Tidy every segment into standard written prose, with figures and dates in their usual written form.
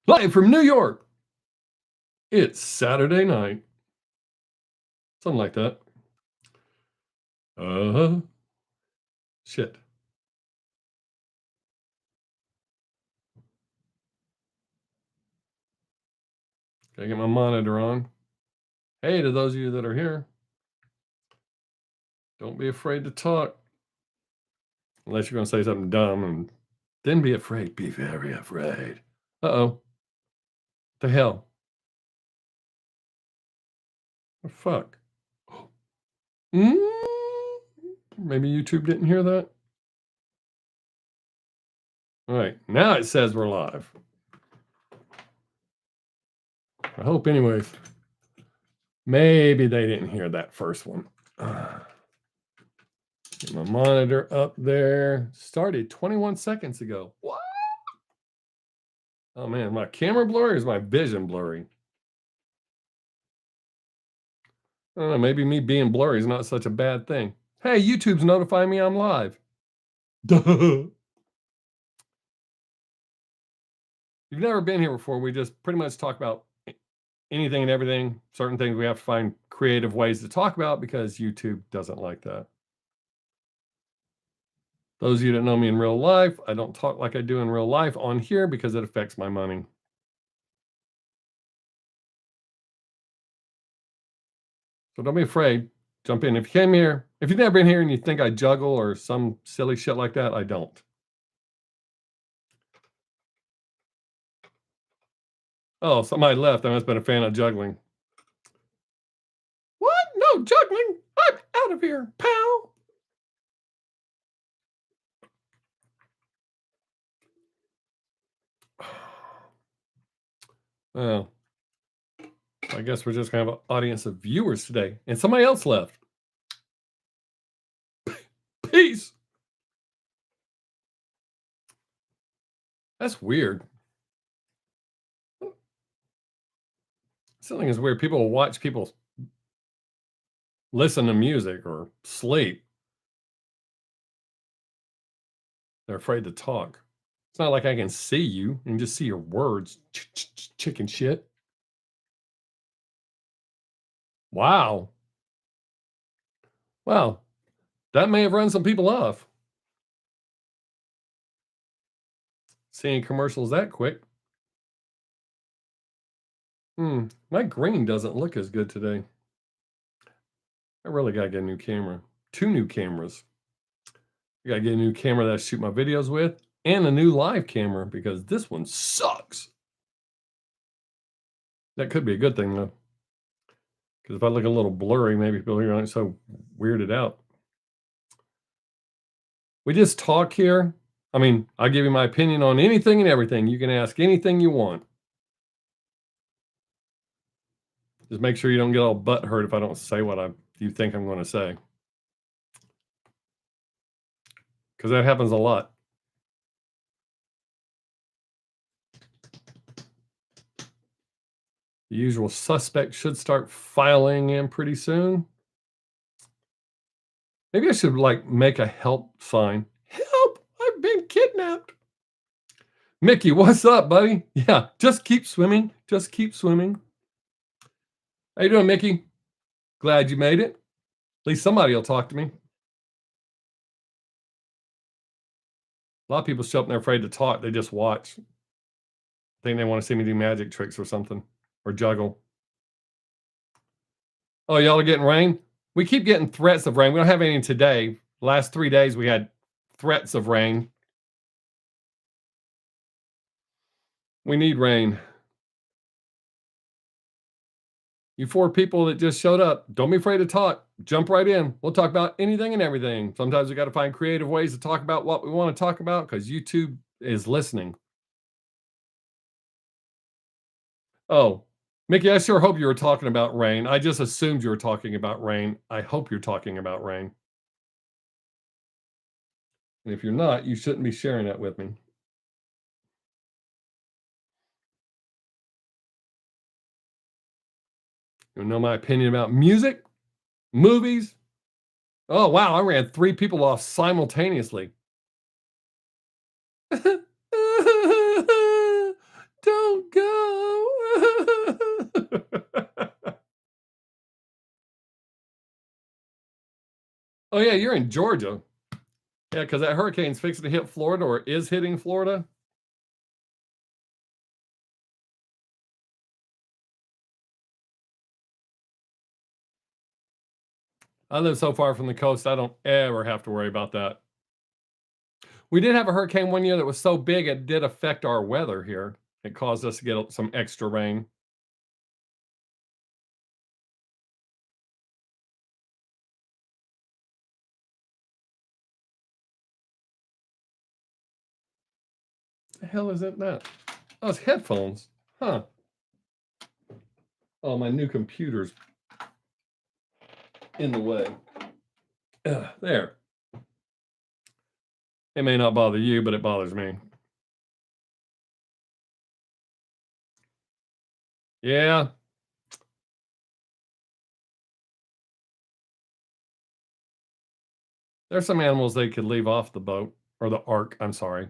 Live from New York. It's Saturday night. Something like that. Uh-huh. Shit. Gotta get my monitor on. Hey, to those of you that are here, don't be afraid to talk. Unless you're going to say something dumb, and then be afraid. Be very afraid. Uh-oh. The hell? The fuck? Mm? Maybe YouTube didn't hear that? All right. Now it says we're live. I hope anyways. Maybe they didn't hear that first one. Get my monitor up there. Started 21 seconds ago. What? Oh man, my camera blurry or is my vision blurry? I don't know, maybe me being blurry is not such a bad thing. Hey, YouTube's notifying me I'm live. Duh. You've never been here before. We just pretty much talk about anything and everything. Certain things we have to find creative ways to talk about because YouTube doesn't like that. Those of you that know me in real life, I don't talk like I do in real life on here because it affects my money. So don't be afraid. Jump in. If you came here, if you've never been here and you think I juggle or some silly shit like that, I don't. Oh, somebody left. I must have been a fan of juggling. What? No juggling. I'm out of here, pal. Well, I guess we're just going to have an audience of viewers today. And somebody else left. Peace. That's weird. Something is weird. People will watch people listen to music or sleep. They're afraid to talk. It's not like I can see you and just see your words. Chicken shit. Wow. Wow. That may have run some people off. Seeing commercials that quick. My green doesn't look as good today. I really got to get a new camera. 2 new cameras. I got to get a new camera that I shoot my videos with and a new live camera because this one sucks. That could be a good thing though. Because if I look a little blurry, maybe people are not so weirded out. We just talk here. I mean, I'll give you my opinion on anything and everything. You can ask anything you want. Just make sure you don't get all butt hurt if I don't say what you think I'm going to say. Because that happens a lot. The usual suspects should start filing in pretty soon. Maybe I should like make a help sign. Help! I've been kidnapped. Mickey, what's up, buddy? Yeah, just keep swimming. Just keep swimming. How you doing, Mickey? Glad you made it. At least somebody will talk to me. A lot of people show up and they're afraid to talk. They just watch. Think they want to see me do magic tricks or something or juggle. Oh, y'all are getting rain? We keep getting threats of rain. We don't have any today. Last 3 days we had threats of rain. We need rain. You 4 people that just showed up, don't be afraid to talk. Jump right in. We'll talk about anything and everything. Sometimes we got to find creative ways to talk about what we want to talk about because YouTube is listening. Oh, Mickey, I sure hope you were talking about rain. I just assumed you were talking about rain. I hope you're talking about rain. And if you're not, you shouldn't be sharing that with me. You know my opinion about music, movies. Oh, wow, I ran 3 people off simultaneously. Don't go. Oh, yeah, you're in Georgia. Yeah, because that hurricane's fixing to hit Florida or is hitting Florida. I live so far from the coast, I don't ever have to worry about that. We did have a hurricane one year that was so big, it did affect our weather here. It caused us to get some extra rain. The hell is that? Oh, it's headphones. Huh. Oh, my new computer's in the way. There. It may not bother you, but it bothers me. Yeah. There's some animals they could leave off the boat or the ark. I'm sorry.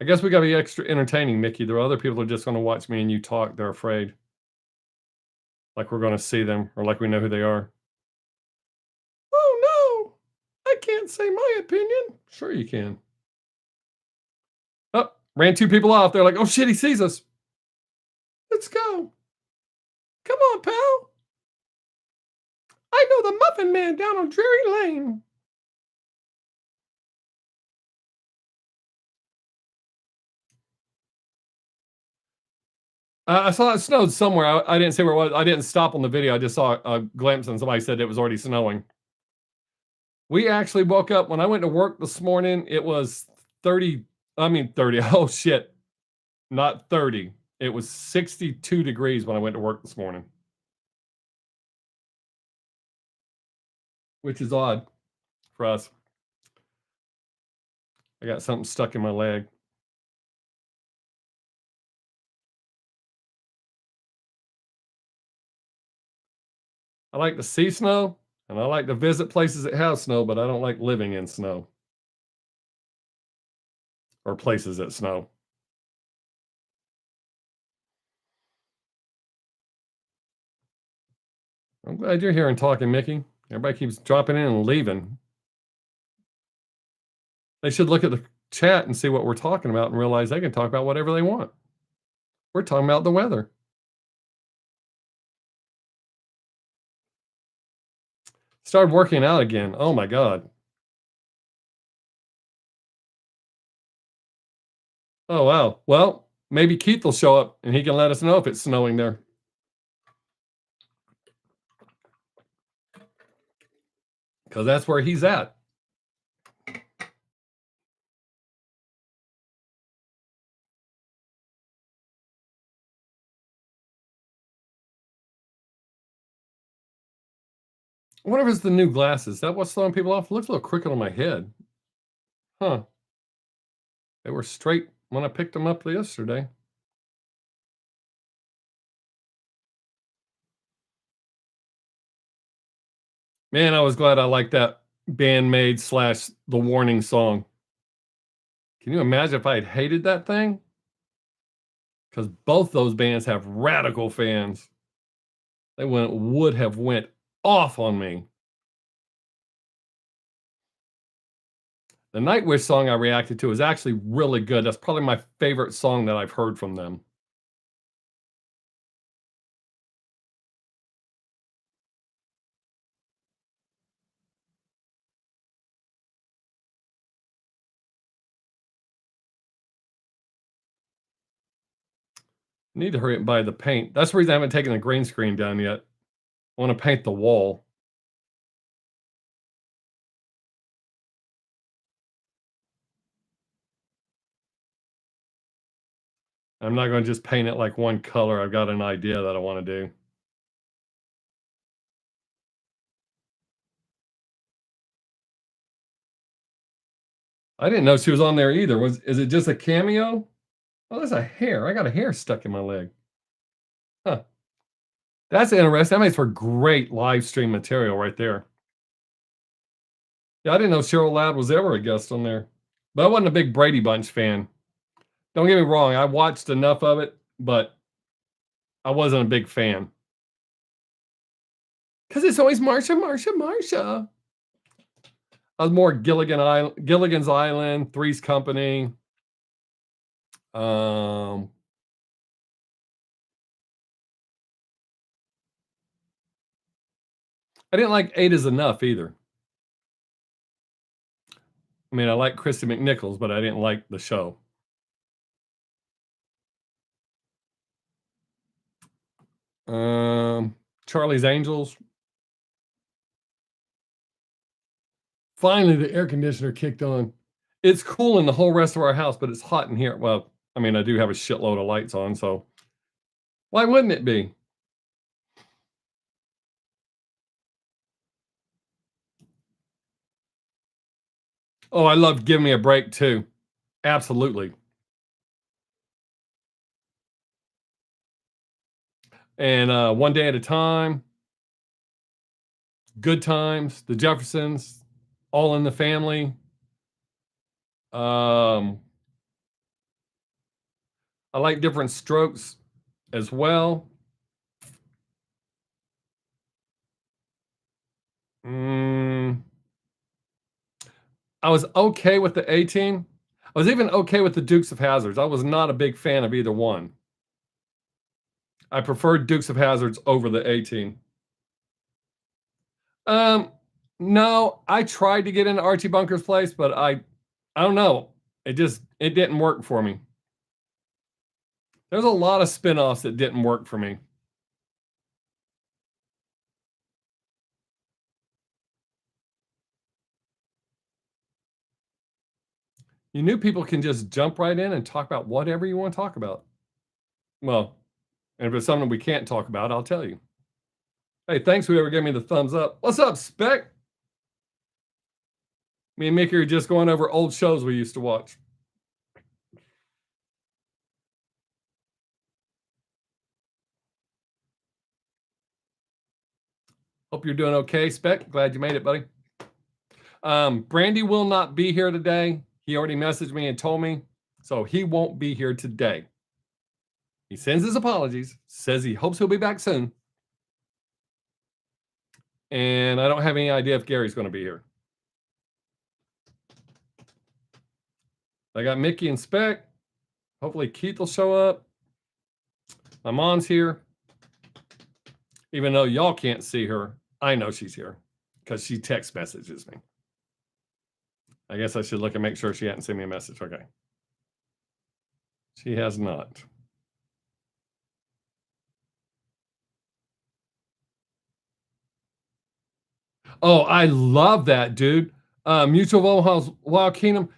I guess we got to be extra entertaining, Mickey. There are other people who are just going to watch me and you talk. They're afraid. Like we're going to see them or like we know who they are. Oh, no. I can't say my opinion. Sure, you can. Oh, ran two people off. They're like, oh, shit, he sees us. Let's go. Come on, pal. I know the Muffin Man down on Drury Lane. I saw it snowed somewhere. I didn't see where it was. I didn't stop on the video. I just saw a glimpse and somebody said it was already snowing. We actually woke up when I went to work this morning. It was 30. I mean, 30. Oh, shit. Not 30. It was 62 degrees when I went to work this morning, which is odd for us. I got something stuck in my leg. I like to see snow and I like to visit places that have snow, but I don't like living in snow or places that snow. I'm glad you're here and talking, Mickey. Everybody keeps dropping in and leaving. They should look at the chat and see what we're talking about and realize they can talk about whatever they want. We're talking about the weather. Started working out again. Oh my God. Oh wow. Well, maybe Keith will show up and he can let us know if it's snowing there. Because that's where he's at. I wonder if it's the new glasses. That what's throwing people off? It looks a little crooked on my head. Huh. They were straight when I picked them up yesterday. Man, I was glad I liked that Bandmade / The Warning song. Can you imagine if I had hated that thing? Because both those bands have radical fans. They would have went off on me. The Nightwish song I reacted to is actually really good. That's probably my favorite song that I've heard from them. Need to hurry up and buy the paint. That's the reason I haven't taken the green screen down yet. I want to paint the wall. I'm not going to just paint it like one color. I've got an idea that I want to do. I didn't know she was on there either. Is it just a cameo? Oh, there's a hair. I got a hair stuck in my leg. Huh. That's interesting. That makes for great live stream material right there. Yeah, I didn't know Cheryl Ladd was ever a guest on there. But I wasn't a big Brady Bunch fan. Don't get me wrong, I watched enough of it, but I wasn't a big fan. 'Cause it's always Marsha, Marsha, Marsha. I was more Gilligan's Island, Three's Company. Um, I didn't like Eight Is Enough either. I mean, I like Christy McNichols, but I didn't like the show. Um, Charlie's Angels. Finally, the air conditioner kicked on. It's cool in the whole rest of our house, but it's hot in here. Well, I mean, I do have a shitload of lights on, so why wouldn't it be? Oh, I love Give Me a Break too. Absolutely. And One Day at a Time, Good Times, The Jeffersons, All in the Family. Um, I like Different Strokes as well. Mm, I was okay with the A-Team. I was even okay with the Dukes of Hazzards. I was not a big fan of either one. I preferred Dukes of Hazzards over the A-Team. Um, no, I tried to get into Archie Bunker's place, but I don't know. It didn't work for me. There's a lot of spin-offs that didn't work for me. You knew people can just jump right in and talk about whatever you want to talk about. Well, and if it's something we can't talk about, I'll tell you. Hey, thanks whoever gave me the thumbs up. What's up, Spec? Me and Mickey are just going over old shows we used to watch. Hope you're doing okay, Spec. Glad you made it, buddy. Brandy will not be here today. He already messaged me and told me, so he won't be here today. He sends his apologies, says he hopes he'll be back soon. And I don't have any idea if Gary's going to be here. I got Mickey and Spec. Hopefully Keith will show up. My mom's here. Even though y'all can't see her, I know she's here because she text messages me. I guess I should look and make sure she hadn't sent me a message. Okay. She has not. Oh, I love that, dude. Mutual of Omaha's Wild Kingdom.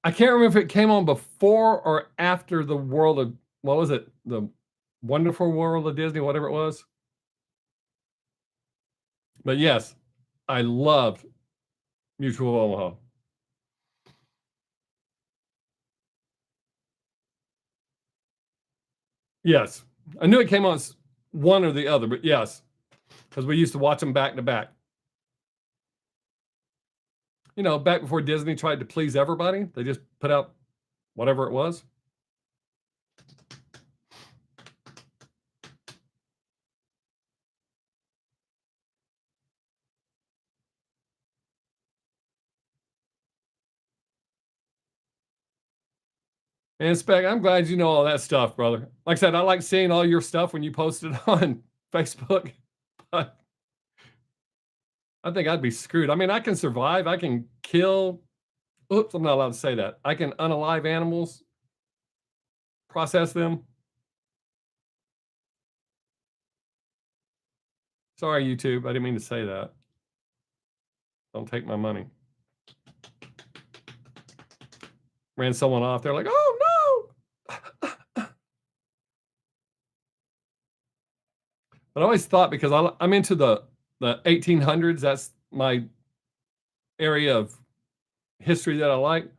I can't remember if it came on before or after the world of, what was it? The Wonderful World of Disney, whatever it was. But yes, I loved Mutual of Omaha. Yes. I knew it came on one or the other, but yes, because we used to watch them back to back. You know, back before Disney tried to please everybody, they just put out whatever it was. And Spec, I'm glad you know all that stuff, brother. Like I said, I like seeing all your stuff when you post it on Facebook, but I think I'd be screwed. I mean, I can survive. I can kill. Oops, I'm not allowed to say that. I can unalive animals, process them. Sorry, YouTube. I didn't mean to say that. Don't take my money. Ran someone off. They're like, oh no. But I always thought, because I'm into the 1800s. That's my area of history that I like.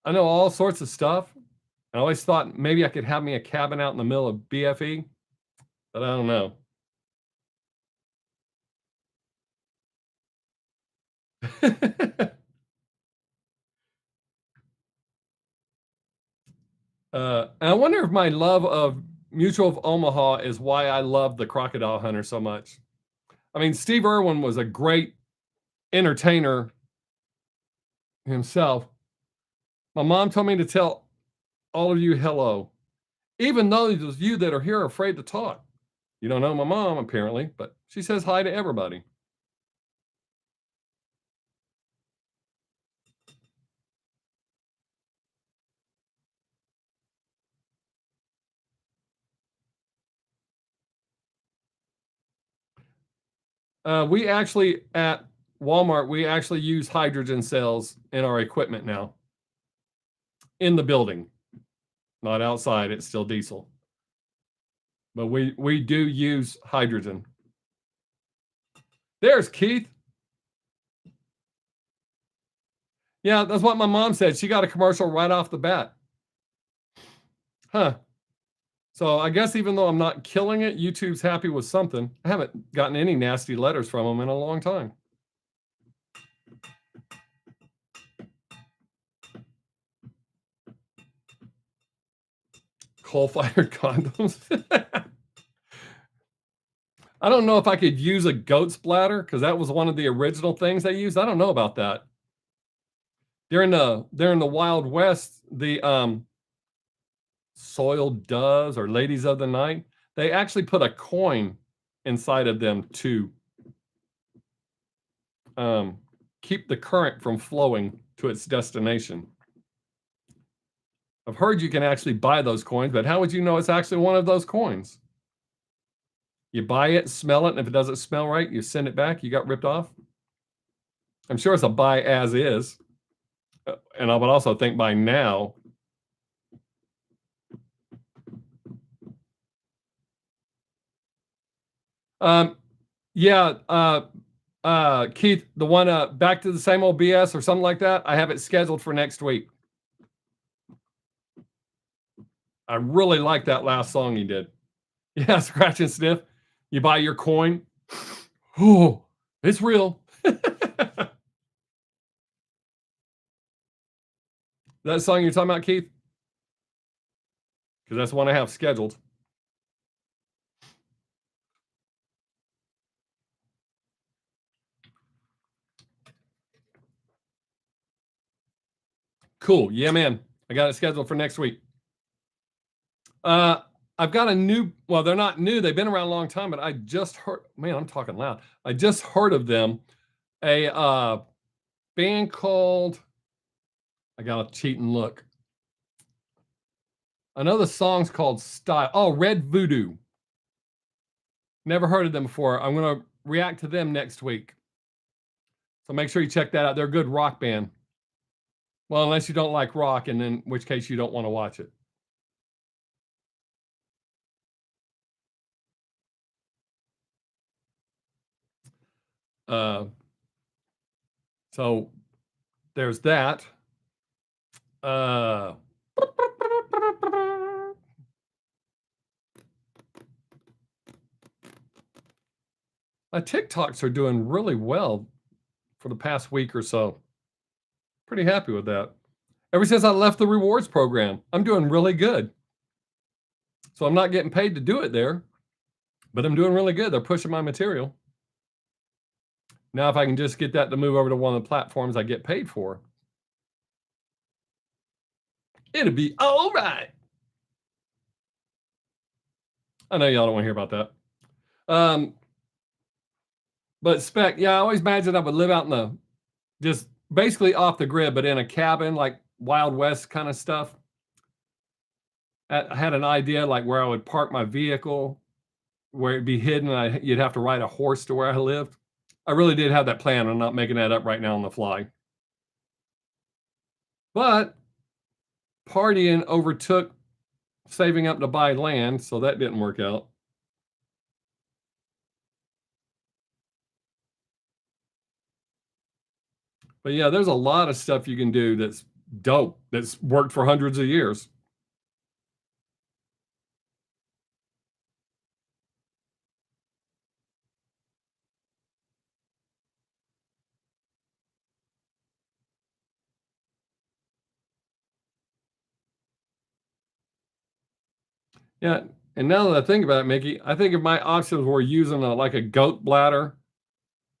I know all sorts of stuff. I always thought maybe I could have me a cabin out in the middle of BFE, but I don't know. And I wonder if my love of Mutual of Omaha is why I love the Crocodile Hunter so much. I mean, Steve Irwin was a great entertainer himself. My mom told me to tell all of you hello, even those of you that are here are afraid to talk. You don't know my mom, apparently, but she says hi to everybody. We actually, at Walmart, we actually use hydrogen cells in our equipment now in the building, not outside. It's still diesel, but we do use hydrogen. There's Keith. Yeah, that's what my mom said. She got a commercial right off the bat. Huh. So I guess even though I'm not killing it, YouTube's happy with something. I haven't gotten any nasty letters from them in a long time. Coal-fired condoms. I don't know if I could use a goat's bladder because that was one of the original things they used. I don't know about that. During the Wild West, the soiled doves or ladies of the night, they actually put a coin inside of them to keep the current from flowing to its destination. I've heard you can actually buy those coins, but how would you know it's actually one of those coins? You buy it, smell it, and if it doesn't smell right, you send it back. You got ripped off. I'm sure it's a buy as is. And I would also think by now, um, yeah, Keith, the one back to the same old BS or something like that. I have it scheduled for next week. I really like that last song he did. Yeah, scratch and sniff. You buy your coin. Oh, it's real. That song you're talking about, Keith? Because that's the one I have scheduled. Cool. Yeah, man. I got it scheduled for next week. I've got a new, well, they're not new. They've been around a long time, but I just heard, man, I'm talking loud. I just heard of them. A band called, I got to cheat and look. I know the song's called Style. Oh, Red Voodoo. Never heard of them before. I'm going to react to them next week. So make sure you check that out. They're a good rock band. Well, unless you don't like rock, and in which case you don't want to watch it. Uh, so there's that. Uh, my TikToks are doing really well for the past week or so. Pretty happy with that. Ever since I left the rewards program, I'm doing really good. So I'm not getting paid to do it there, but I'm doing really good. They're pushing my material. Now, if I can just get that to move over to one of the platforms I get paid for, it'll be all right. I know y'all don't want to hear about that. But Spec, yeah, I always imagined I would live out in the just basically off the grid, but in a cabin, like Wild West kind of stuff. I had an idea like where I would park my vehicle, where it'd be hidden. You'd have to ride a horse to where I lived. I really did have that plan. I'm not making that up right now on the fly. But partying overtook saving up to buy land, so that didn't work out. But yeah, there's a lot of stuff you can do that's dope, that's worked for hundreds of years. Yeah, and now that I think about it, Mickey, I think if my options were using like a goat bladder,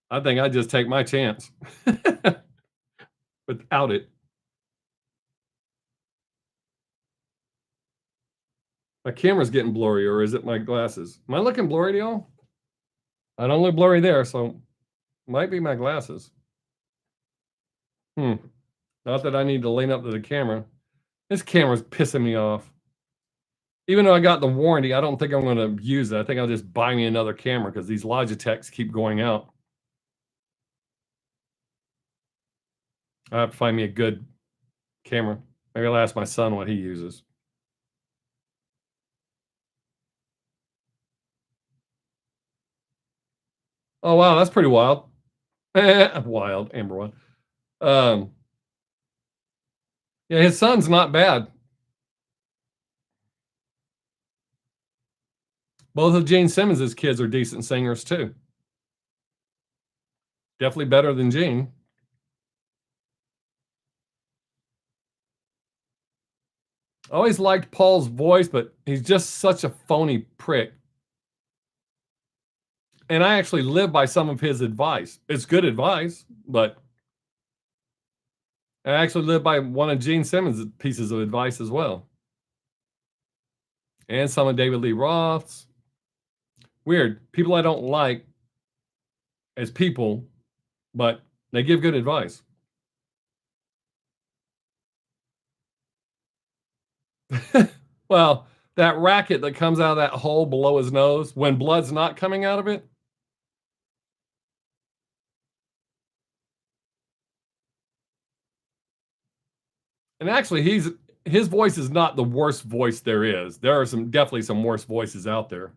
I think I'd just take my chance without it. My camera's getting blurry, or is it my glasses? Am I looking blurry to y'all? I don't look blurry there, so might be my glasses. Hmm. Not that I need to lean up to the camera. This camera's pissing me off. Even though I got the warranty, I don't think I'm gonna use it. I think I'll just buy me another camera because these Logitechs keep going out. I have to find me a good camera. Maybe I'll ask my son what he uses. Oh wow, that's pretty wild. Wild, Amber one. Um, yeah, his son's not bad. Both of Gene Simmons' kids are decent singers too. Definitely better than Gene. I always liked Paul's voice, but he's just such a phony prick. And I actually live by some of his advice. It's good advice, but I actually live by one of Gene Simmons' pieces of advice as well. And some of David Lee Roth's. Weird. People I don't like as people, but they give good advice. Well, that racket that comes out of that hole below his nose when blood's not coming out of it. And actually, his voice is not the worst voice there is. There are definitely some worse voices out there.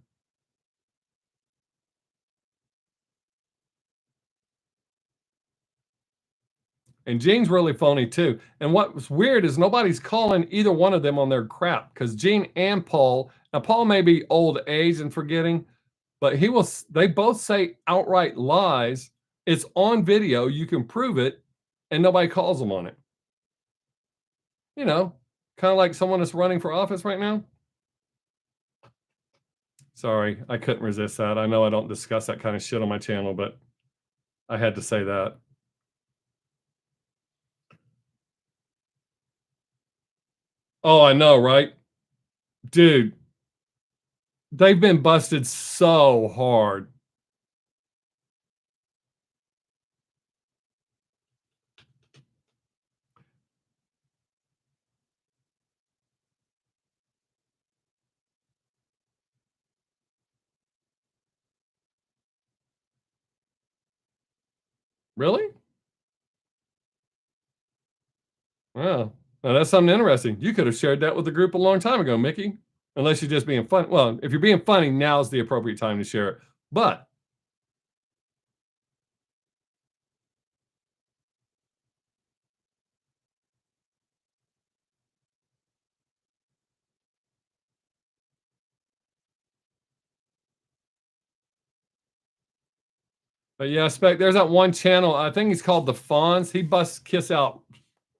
And Gene's really phony too. And what's weird is nobody's calling either one of them on their crap because Gene and Paul. Now Paul may be old age and forgetting, but he will. They both say outright lies. It's on video. You can prove it, and nobody calls them on it. You know, kind of like someone that's running for office right now. Sorry, I couldn't resist that. I know I don't discuss that kind of shit on my channel, but I had to say that. Oh, I know, right? Dude, they've been busted so hard. Really? Wow. Now that's something interesting. You could have shared that with the group a long time ago, Mickey. Unless you're just being fun. Well, if you're being funny, now's the appropriate time to share it. But yeah, Spec, there's that one channel. I think he's called the Fonz. He busts Kiss out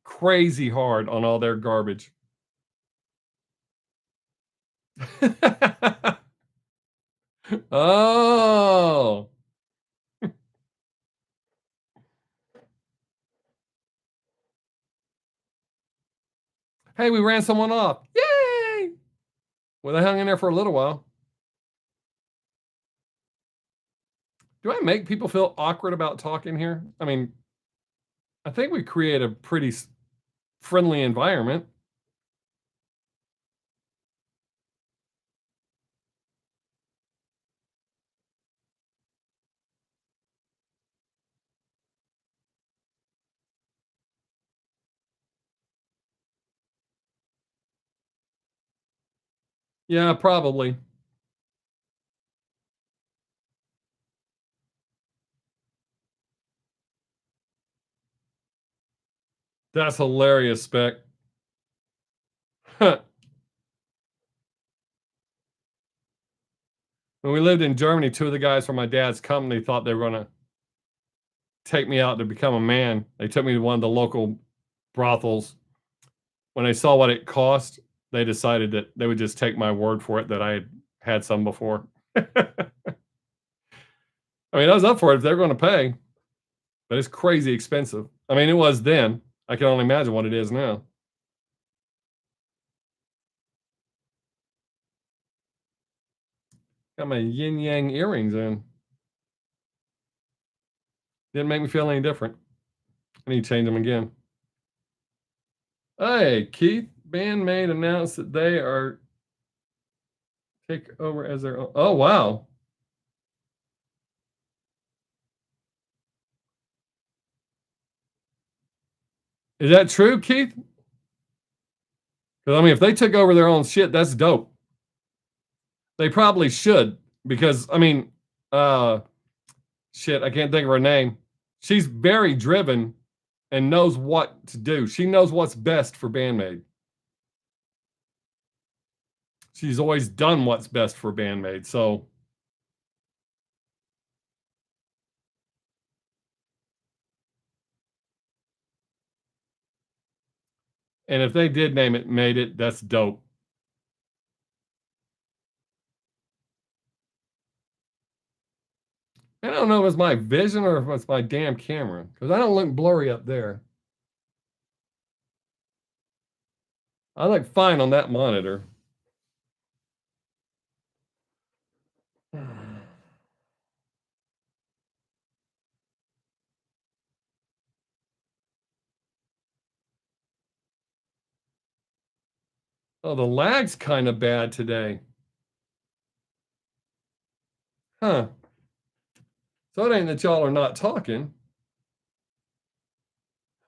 crazy hard on all their garbage. Oh. Hey, we ran someone off. Yay! Well, they hung in there for a little while. Do I make people feel awkward about talking here? I mean, I think we create a pretty friendly environment. Yeah, probably. That's hilarious, Spec. When we lived in Germany, two of the guys from my dad's company thought they were going to take me out to become a man. They took me to one of the local brothels when they saw what it cost. they decided that they would just take my word for it that I had some before. I mean, I was up for it if they're gonna pay, but it's crazy expensive. I mean, it was then. I can only imagine what it is now. Got my yin yang earrings in. Didn't make me feel any different. I need to change them again. Hey, Keith, bandmate announced that they are take over as their own. Oh, wow. Is that true, Keith? Because, I mean, if they took over their own shit, that's dope. They probably should. Because, I mean, shit, I can't think of her name. She's very driven and knows what to do. She knows what's best for Bandmate. She's always done what's best for Bandmate. So, and if they did name it, made it, that's dope. I don't know if it's my vision or if it's my damn camera, because I don't look blurry up there. I look fine on that monitor. Oh, the lag's kind of bad today. Huh. So it ain't that y'all are not talking.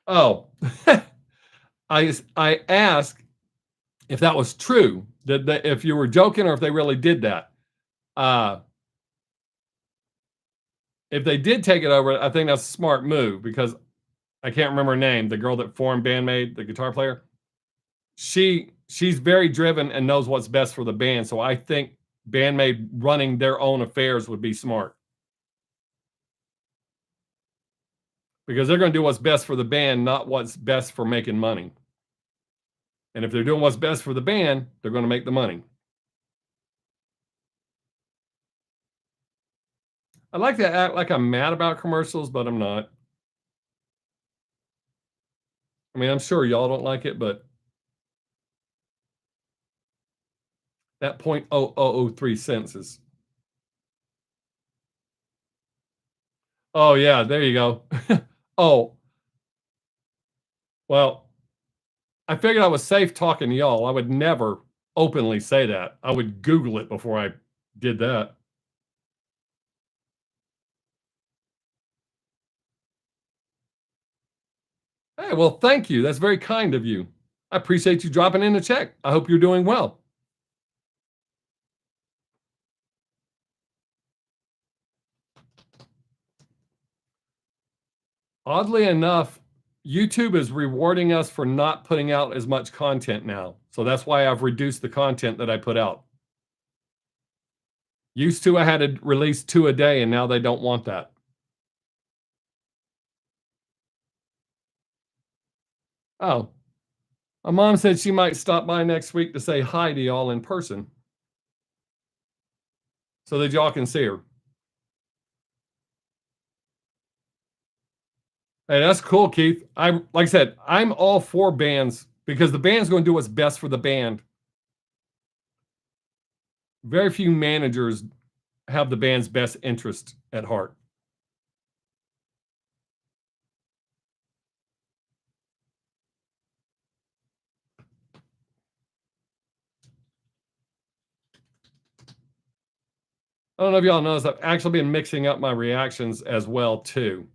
Oh, I asked if that was true, that if you were joking or if they really did that. If they did take it over, I think that's a smart move because I can't remember her name, the girl that formed Bandmate, the guitar player. She's very driven and knows what's best for the band. So I think Bandmate running their own affairs would be smart. Because they're going to do what's best for the band, not what's best for making money. And if they're doing what's best for the band, they're going to make the money. I like to act like I'm mad about commercials, but I'm not. I mean, I'm sure y'all don't like it, but that 0.0003 cents is. Oh, yeah, there you go. Oh, well, I figured I was safe talking to y'all. I would never openly say that. I would Google it before I did that. Hey, well, thank you. That's very kind of you. I appreciate you dropping in a check. I hope you're doing well. Oddly enough, YouTube is rewarding us for not putting out as much content now. So that's why I've reduced the content that I put out. Used to, I had to release 2 a day, and now they don't want that. Oh, my mom said she might stop by next week to say hi to y'all in person so that y'all can see her. Hey, that's cool, Keith. Like I said, I'm all for bands because the band's going to do what's best for the band. Very few managers have the band's best interest at heart. I don't know if y'all noticed, I've actually been mixing up my reactions as well too.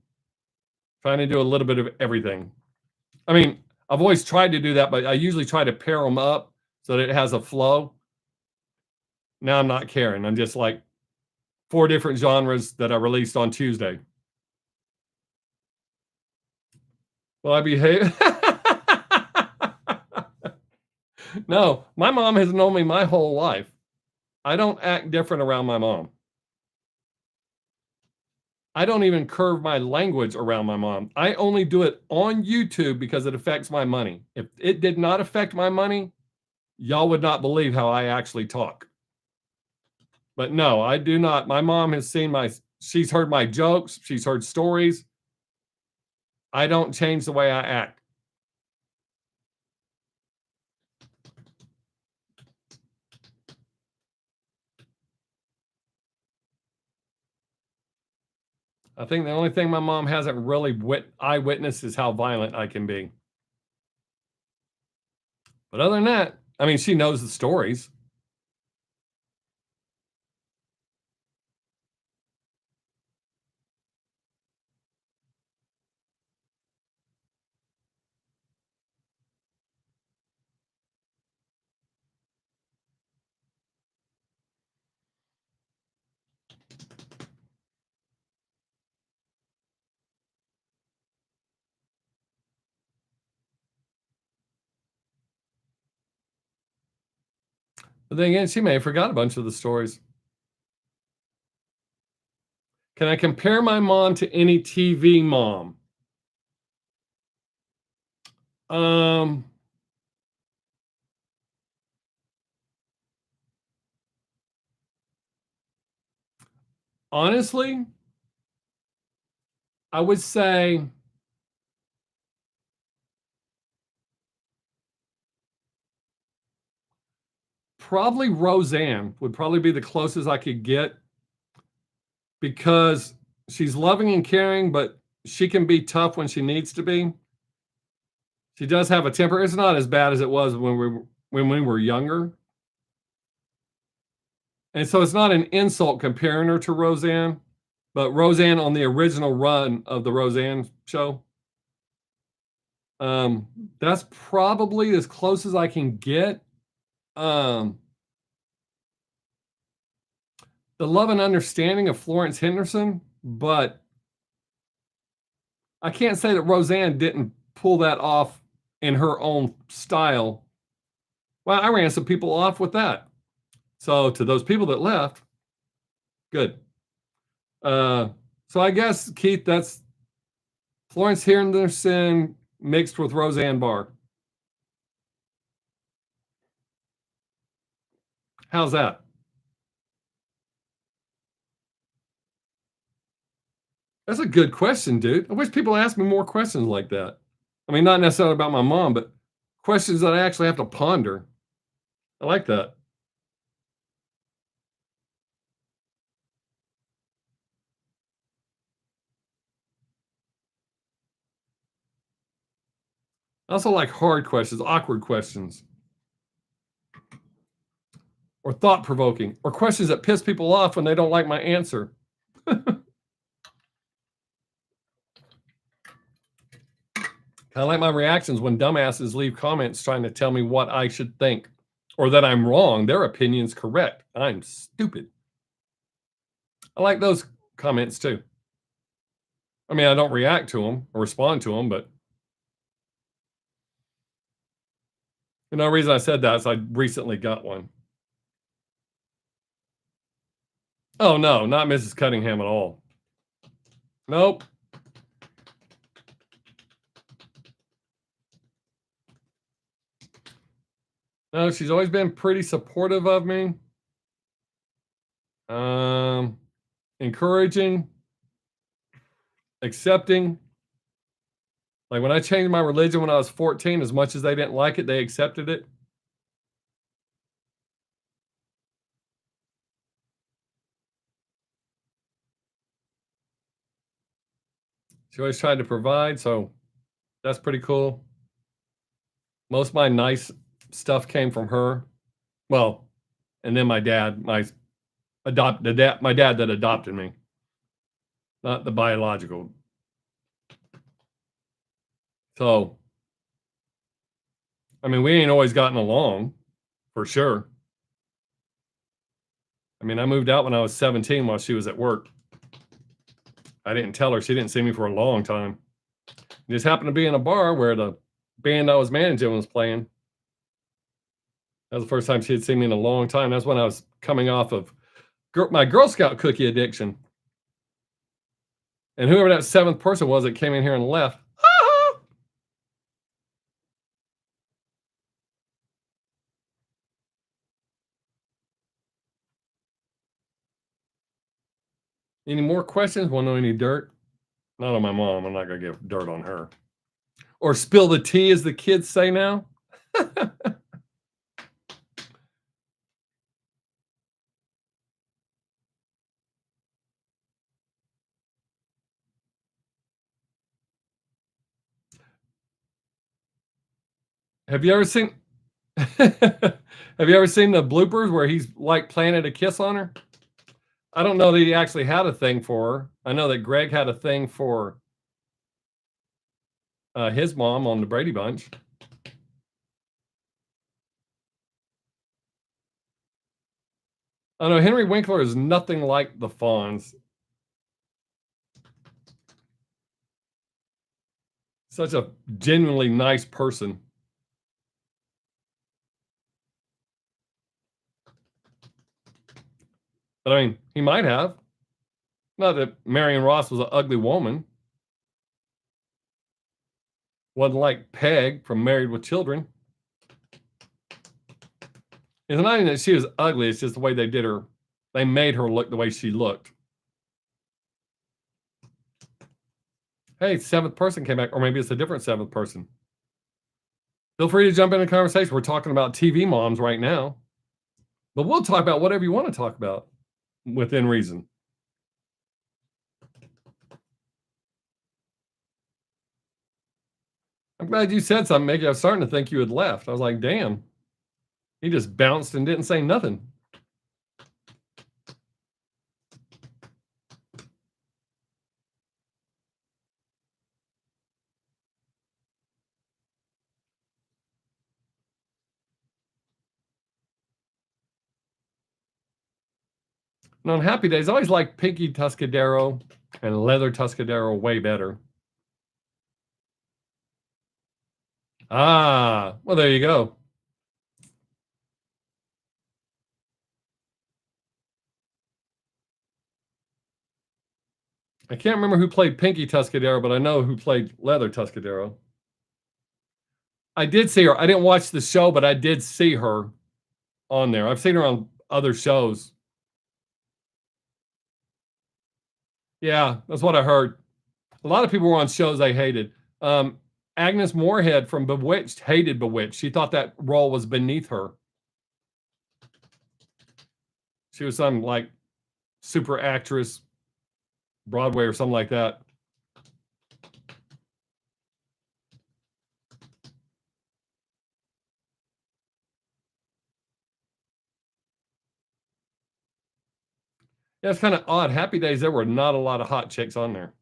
Trying to do a little bit of everything. I mean, I've always tried to do that, but I usually try to pair them up so that it has a flow. Now I'm not caring. I'm just like 4 different genres that I released on Tuesday. Will I behave? No, my mom has known me my whole life. I don't act different around my mom. I don't even curve my language around my mom. I only do it on YouTube because it affects my money. If it did not affect my money, y'all would not believe how I actually talk. But no, I do not. My mom has seen she's heard my jokes, she's heard stories. I don't change the way I act. I think the only thing my mom hasn't really eyewitnessed is how violent I can be. But other than that, I mean, she knows the stories. But then again, she may have forgot a bunch of the stories. Can I compare my mom to any TV mom? Um, Honestly, I would say probably Roseanne would probably be the closest I could get because she's loving and caring, but she can be tough when she needs to be. She does have a temper. It's not as bad as it was when we were younger. And so it's not an insult comparing her to Roseanne, but Roseanne on the original run of the Roseanne show. Um, that's probably as close as I can get. Um, the love and understanding of Florence Henderson, but I can't say that Roseanne didn't pull that off in her own style. Well, I ran some people off with that. So to those people that left, good. So I guess Keith, that's Florence Henderson mixed with Roseanne Barr. How's that? That's a good question, dude. I wish people asked me more questions like that. I mean, not necessarily about my mom, but questions that I actually have to ponder. I like that. I also like hard questions, awkward questions, or thought provoking, or questions that piss people off when they don't like my answer. I like my reactions when dumbasses leave comments trying to tell me what I should think or that I'm wrong. Their opinion's correct. I'm stupid. I like those comments too. I mean, I don't react to them or respond to them, but you know, the reason I said that is I recently got one. Oh, no, not Mrs. Cunningham at all. Nope. No, she's always been pretty supportive of me. Um, Encouraging, accepting. Like when I changed my religion when I was 14, as much as they didn't like it, they accepted it. She always tried to provide, so that's pretty cool. Most of my nice stuff came from her. Well, and then my dad, my dad that adopted me, not the biological. So, I mean, we ain't always gotten along, for sure. I mean, I moved out when I was 17 while she was at work. I didn't tell her. She didn't see me for a long time. It just happened to be in a bar where the band I was managing was playing. That was the first time she had seen me in a long time. That's when I was coming off of my Girl Scout cookie addiction. And whoever that seventh person was that came in here and left, Any more questions? Want to know any dirt? Not on my mom. I'm not gonna give dirt on her. Or spill the tea, as the kids say now. Have you ever seen? Have you ever seen the bloopers where he's like planted a kiss on her? I don't know that he actually had a thing for her. I know that Greg had a thing for his mom on the Brady Bunch. I know Henry Winkler is nothing like the Fonz. Such a genuinely nice person. But I mean, he might have. Not that Marion Ross was an ugly woman. Wasn't like Peg from Married with Children. It's not even that she was ugly, it's just the way they did her. They made her look the way she looked. Hey, seventh person came back, or maybe it's a different seventh person. Feel free to jump in the conversation. We're talking about TV moms right now, but we'll talk about whatever you want to talk about within reason. I'm glad you said something, Mickey. I was starting to think you had left. I was like, damn. He just bounced and didn't say nothing. And on Happy Days, I always like Pinky Tuscadero and Leather Tuscadero way better. Ah, well, there you go. I can't remember who played Pinky Tuscadero, but I know who played Leather Tuscadero. I did see her. I didn't watch the show, but I did see her on there. I've seen her on other shows. Yeah, that's what I heard. A lot of people were on shows they hated. Agnes Moorehead from Bewitched hated Bewitched. She thought that role was beneath her. She was some like super actress, Broadway or something like that. Yeah, it's kind of odd. Happy Days, there were not a lot of hot chicks on there.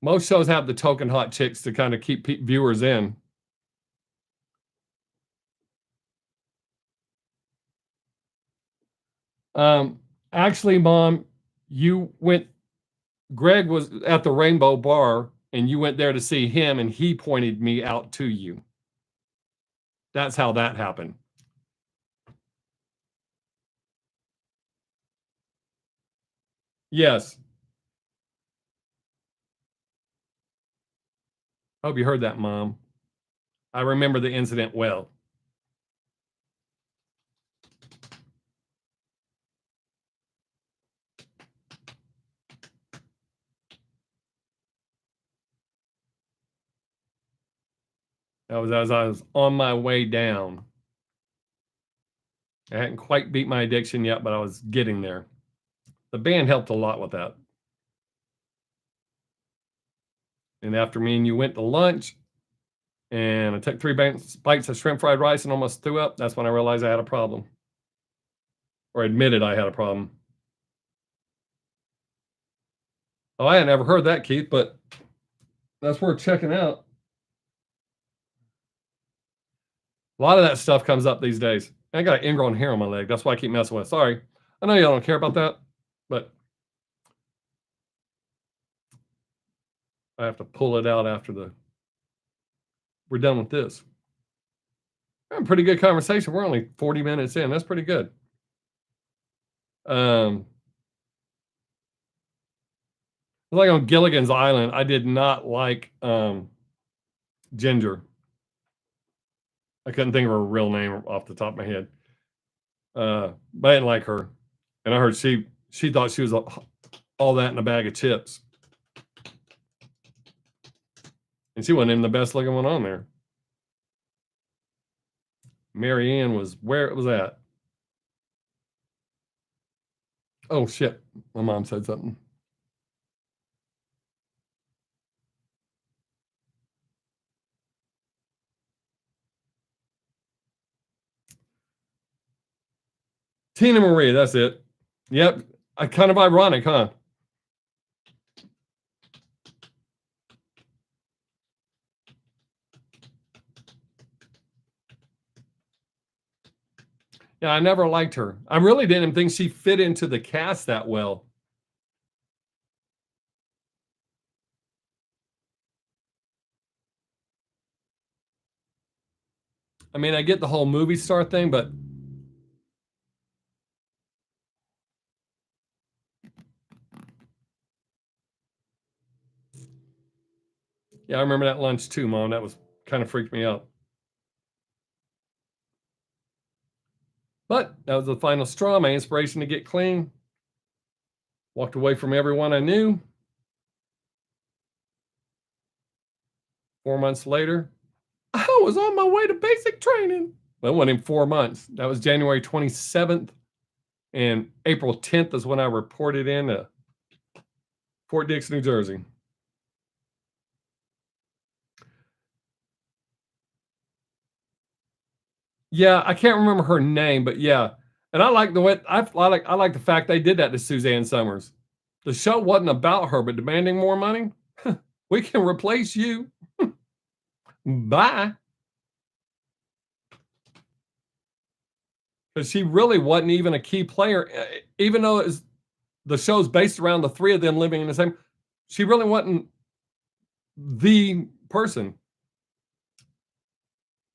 Most shows have the token hot chicks to kind of keep viewers in. Actually, Mom, you went. Greg was at the Rainbow Bar, and you went there to see him, and he pointed me out to you. That's how that happened. Yes. Hope you heard that, Mom. I remember the incident well. That was as I was on my way down. I hadn't quite beat my addiction yet, but I was getting there. The band helped a lot with that. And after me and you went to lunch, and I took 3 bites of shrimp fried rice and almost threw up, that's when I realized I had a problem. Or admitted I had a problem. Oh, I had never heard that, Keith, but that's worth checking out. A lot of that stuff comes up these days. I got an ingrown hair on my leg. That's why I keep messing with it. Sorry. I know y'all don't care about that, but I have to pull it out after we're done with this. We're having a pretty good conversation. We're only 40 minutes in. That's pretty good. Like on Gilligan's Island, I did not like Ginger. I couldn't think of her real name off the top of my head. But I didn't like her. And I heard she she thought she was all that in a bag of chips. And she wasn't even the best looking one on there. Mary Ann was where it was at. Oh shit. My mom said something. Tina Marie, that's it. Yep. Kind of ironic, huh? Yeah, I never liked her. I really didn't think she fit into the cast that well. I mean, I get the whole movie star thing, but yeah, I remember that lunch too, Mom. That was kind of freaked me out. But that was the final straw, my inspiration to get clean. Walked away from everyone I knew. 4 months later, I was on my way to basic training. Well, it wasn't in 4 months. That was January 27th. And April 10th is when I reported in to Fort Dix, New Jersey. Yeah, I can't remember her name, but yeah. And I like the way I like the fact they did that to Suzanne Summers. The show wasn't about her, but demanding more money. We can replace you. Bye. Because she really wasn't even a key player, even though the show's based around the three of them living in the same. She really wasn't the person.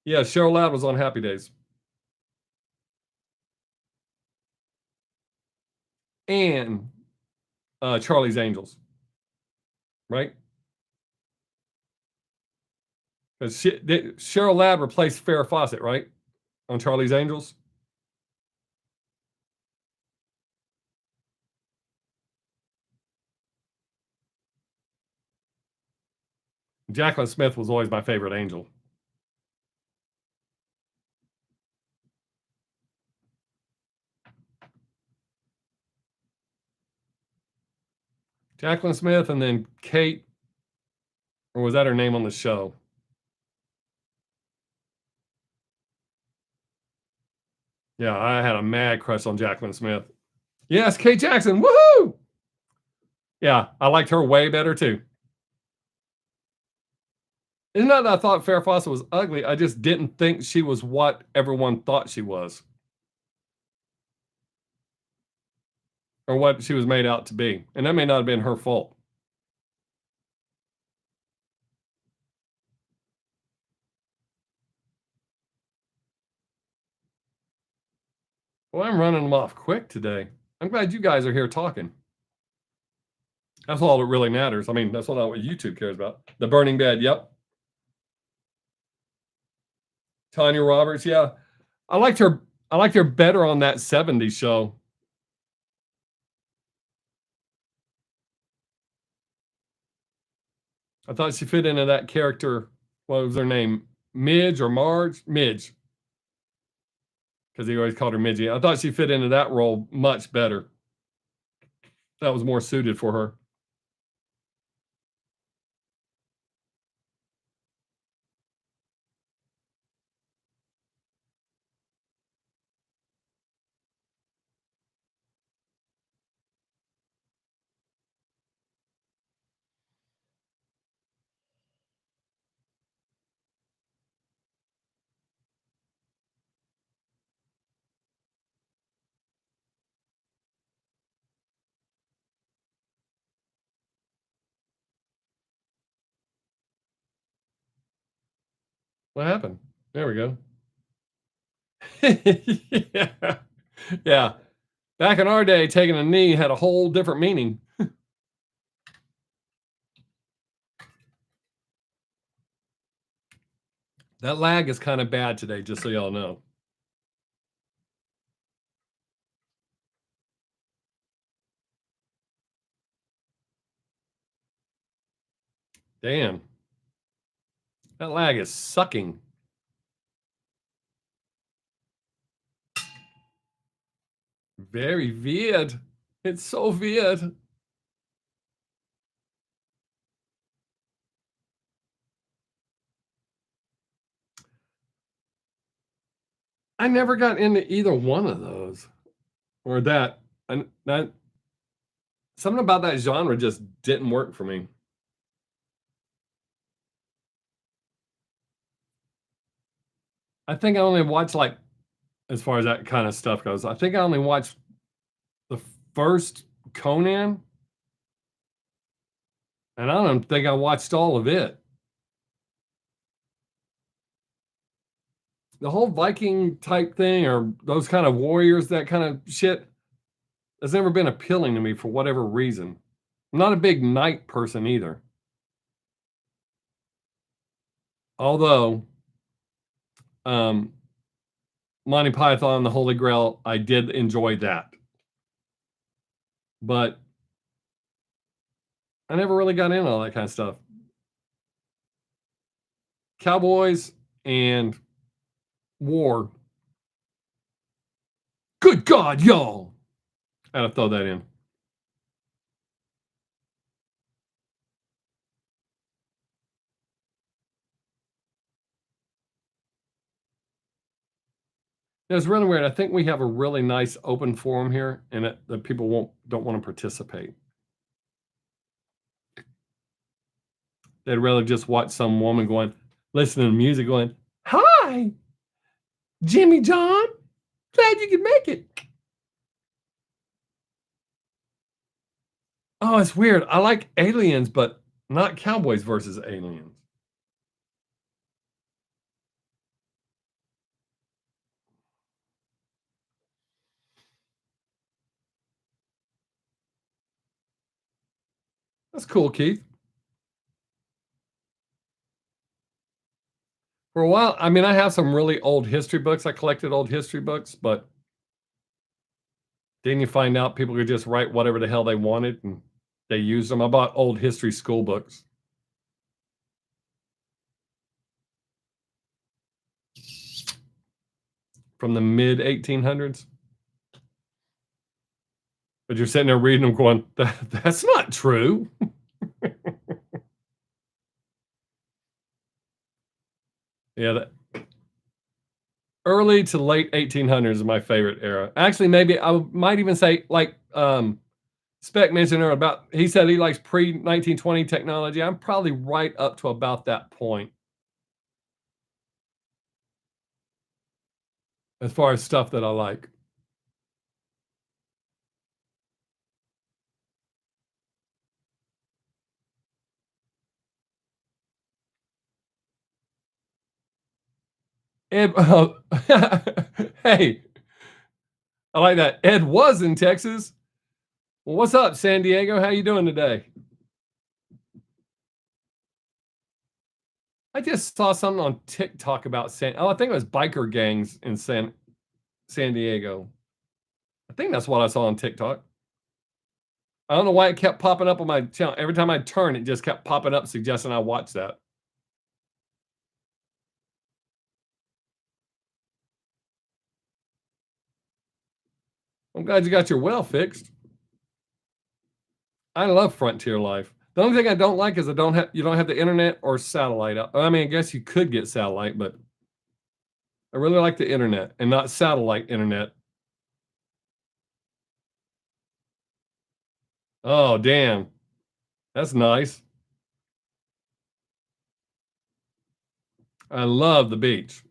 Yeah, Cheryl Ladd was on Happy Days. And Charlie's Angels, right? Because Cheryl Ladd replaced Farrah Fawcett, right? On Charlie's Angels. Jacqueline Smith was always my favorite angel. Jacqueline Smith and then Kate, or was that her name on the show? Yeah, I had a mad crush on Jacqueline Smith. Yes, Kate Jackson. Woohoo! Yeah, I liked her way better too. It's not that I thought Farrah Fawcett was ugly. I just didn't think she was what everyone thought she was, or what she was made out to be. And that may not have been her fault. Well, I'm running them off quick today. I'm glad you guys are here talking. That's all that really matters. I mean, that's all what YouTube cares about. The burning bed. Yep. Tanya Roberts. Yeah. I liked her. I liked her better on that 70s show. I thought she fit into that character. What was her name? Midge or Marge? Midge. Because he always called her Midgie. I thought she fit into that role much better. That was more suited for her. What happened? There we go. Yeah. Yeah. Back in our day, taking a knee had a whole different meaning. That lag is kind of bad today, just so y'all know. Damn. That lag is sucking. Very weird. It's so weird. I never got into either one of those or that. And that something about that genre just didn't work for me. I think I only watched like as far as that kind of stuff goes, I think I only watched the first Conan, and I don't think I watched all of it. The whole Viking type thing or those kind of warriors, that kind of shit has never been appealing to me for whatever reason. I'm not a big knight person either. Although, um, Monty Python and the Holy Grail, I did enjoy that. But I never really got into all that kind of stuff. Cowboys and war. Good God, y'all. I had to throw that in. It's really weird. I think we have a really nice open forum here, and that people don't want to participate. They'd rather just watch some woman going, listening to music, going, "Hi, Jimmy John, glad you could make it." Oh, it's weird. I like Aliens, but not Cowboys versus Aliens. That's cool, Keith. For a while, I mean, I have some really old history books. I collected old history books, but then you find out people could just write whatever the hell they wanted and they used them. I bought old history school books from the mid 1800s. But you're sitting there reading them going, that's not true. Yeah, that early to late 1800s is my favorite era. Actually, maybe I might even say like Spec mentioned earlier about he said he likes pre 1920 technology. I'm probably right up to about that point as far as stuff that I like. Ed, hey, I like that. Ed was in Texas. Well, what's up, San Diego? How you doing today? I just saw something on TikTok about oh, I think it was biker gangs in San Diego. I think that's what I saw on TikTok. I don't know why it kept popping up on my channel. Every time I turn, it just kept popping up suggesting I watch that. I'm glad you got your well fixed. I love frontier life. The only thing I don't like is you don't have the internet or satellite. I mean, I guess you could get satellite, but I really like the internet and not satellite internet. Oh, damn. That's nice. I love the beach.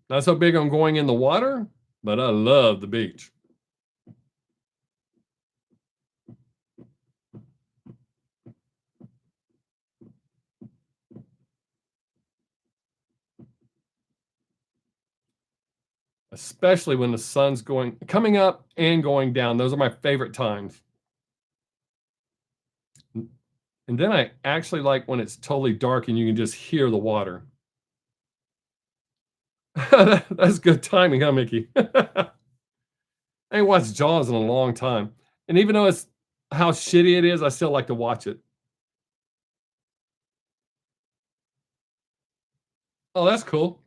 Not so big on going in the water, but I love the beach. Especially when the sun's coming up and going down. Those are my favorite times. And then I actually like when it's totally dark and you can just hear the water. That's good timing, huh, Mickey? I ain't watched Jaws in a long time. And even though it's how shitty it is, I still like to watch it. Oh, that's cool.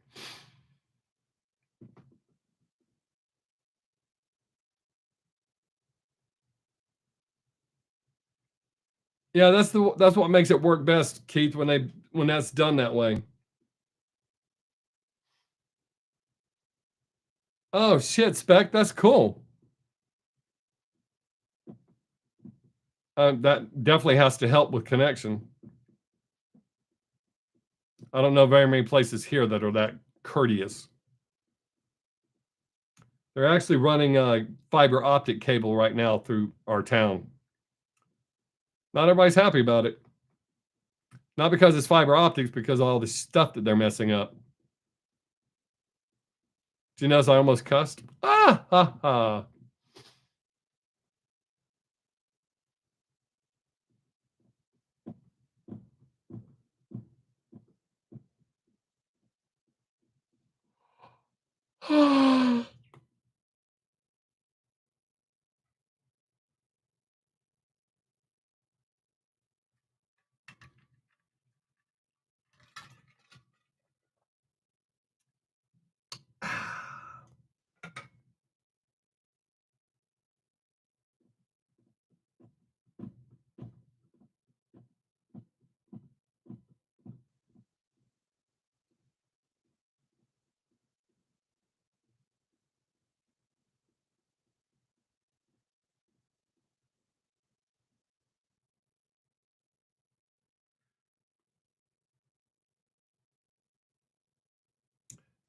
Yeah, that's what makes it work best, Keith, when that's done that way. Oh shit, Spec, that's cool. That definitely has to help with connection. I don't know very many places here that are that courteous. They're actually running a fiber optic cable right now through our town. Not everybody's happy about it. Not because it's fiber optics, because of all the stuff that they're messing up. Do you notice I almost cussed? Ah ha ha.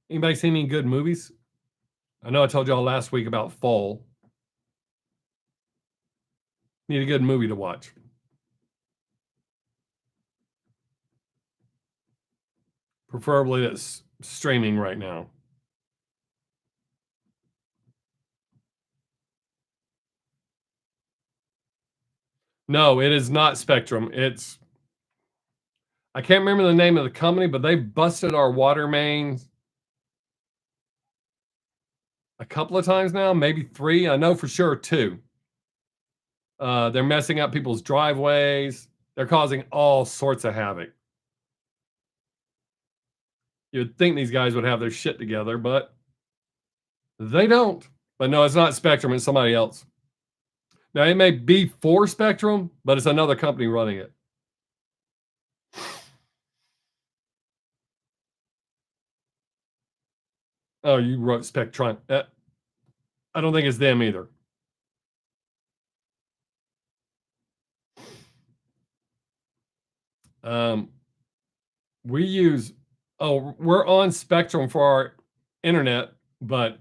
Anybody seen any good movies? I know I told y'all last week about Fall. Need a good movie to watch. Preferably that's streaming right now. No, it is not Spectrum. It's I can't remember the name of the company, but they've busted our water mains a couple of times now, maybe 3. I know for sure 2. They're messing up people's driveways. They're causing all sorts of havoc. You'd think these guys would have their shit together, but they don't. But no, it's not Spectrum, it's somebody else. Now, it may be for Spectrum, but it's another company running it. Oh, you wrote Spectrum. I don't think it's them either. Um, we use, we're on Spectrum for our internet, but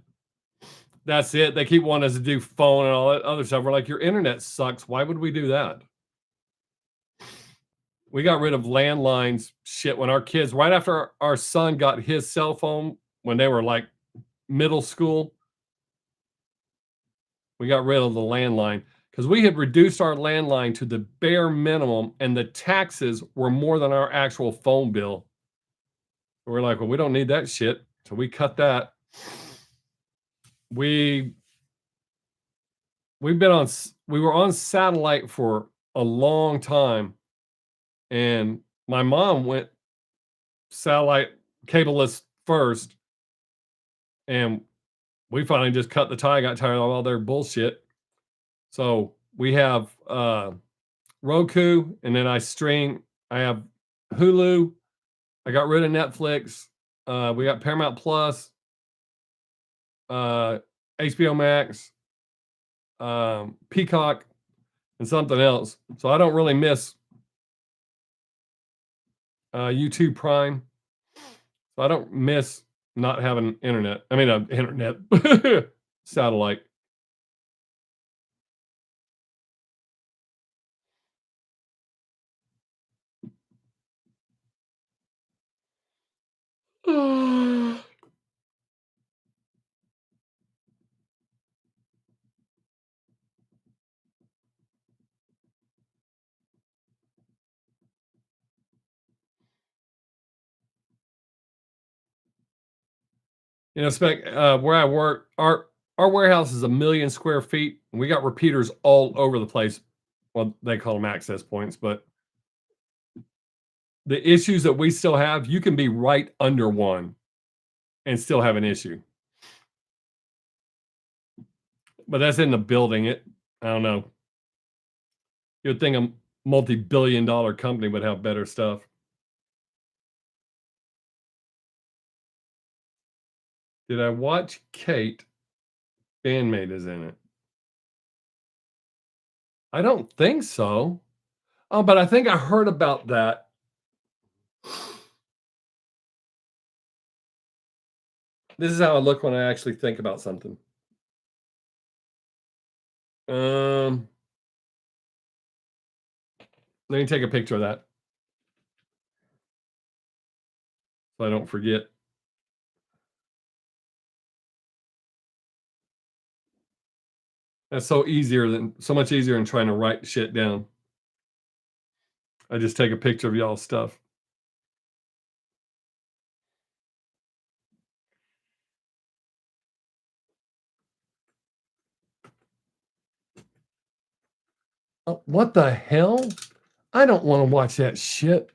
that's it. They keep wanting us to do phone and all that other stuff. We're like, your internet sucks. Why would we do that? We got rid of landlines shit when our kids, right after our son got his cell phone when they were like middle school, we got rid of the landline because we had reduced our landline to the bare minimum and the taxes were more than our actual phone bill. We're like, well, we don't need that shit. So we cut that. We we've been on we were on satellite for a long time, and my mom went satellite cableless first, and we finally just cut the tie, got tired of all their bullshit. So we have Roku, and then I have Hulu. I got rid of Netflix. We got Paramount Plus, uh, HBO Max, Peacock, and something else. So I don't really miss YouTube Prime. So I don't miss not having internet. I mean, internet satellite. You know, Spec, where I work, our warehouse is 1,000,000 square feet, and we got repeaters all over the place. Well, they call them access points, but the issues that we still have, you can be right under one and still have an issue. But that's in the building. I don't know. You'd think a multi-billion dollar company would have better stuff. Did I watch Kate? Bandmate is in it. I don't think so. Oh, but I think I heard about that. This is how I look when I actually think about something. Um, Let me take a picture of that so I don't forget. That's so much easier than trying to write shit down. I just take a picture of y'all's stuff. Oh, what the hell? I don't want to watch that shit.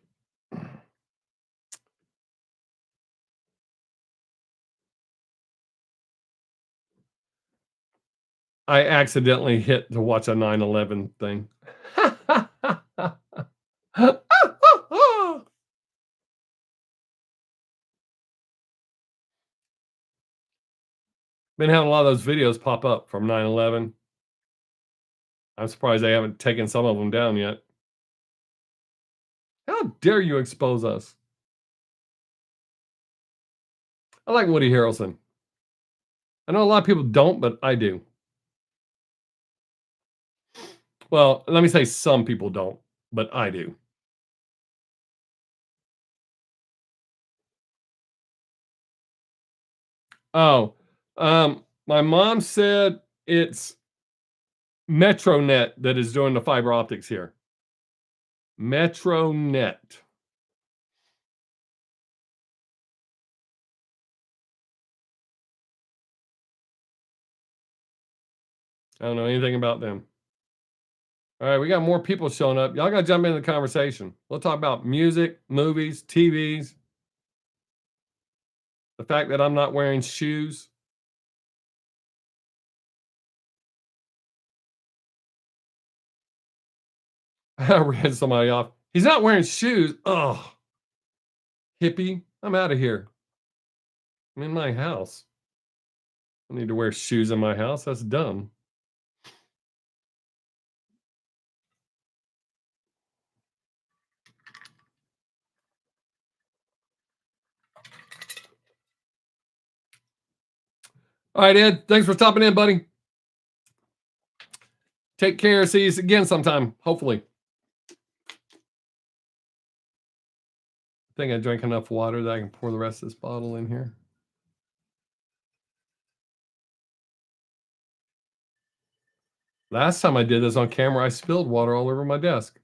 I accidentally hit to watch a 9/11 thing. Been having a lot of those videos pop up from 9/11. I'm surprised they haven't taken some of them down yet. How dare you expose us? I like Woody Harrelson. I know a lot of people don't, but I do. Well, let me say some people don't, but I do. Oh, my mom said it's MetroNet that is doing the fiber optics here. MetroNet. I don't know anything about them. All right, we got more people showing up. Y'all got to jump into the conversation. We'll talk about music, movies, TVs, the fact that I'm not wearing shoes. I read somebody off. He's not wearing shoes. Oh, hippie. I'm out of here. I'm in my house. I need to wear shoes in my house. That's dumb. All right, Ed. Thanks for stopping in, buddy. Take care. See you again sometime, hopefully. I think I drank enough water that I can pour the rest of this bottle in here. Last time I did this on camera, I spilled water all over my desk.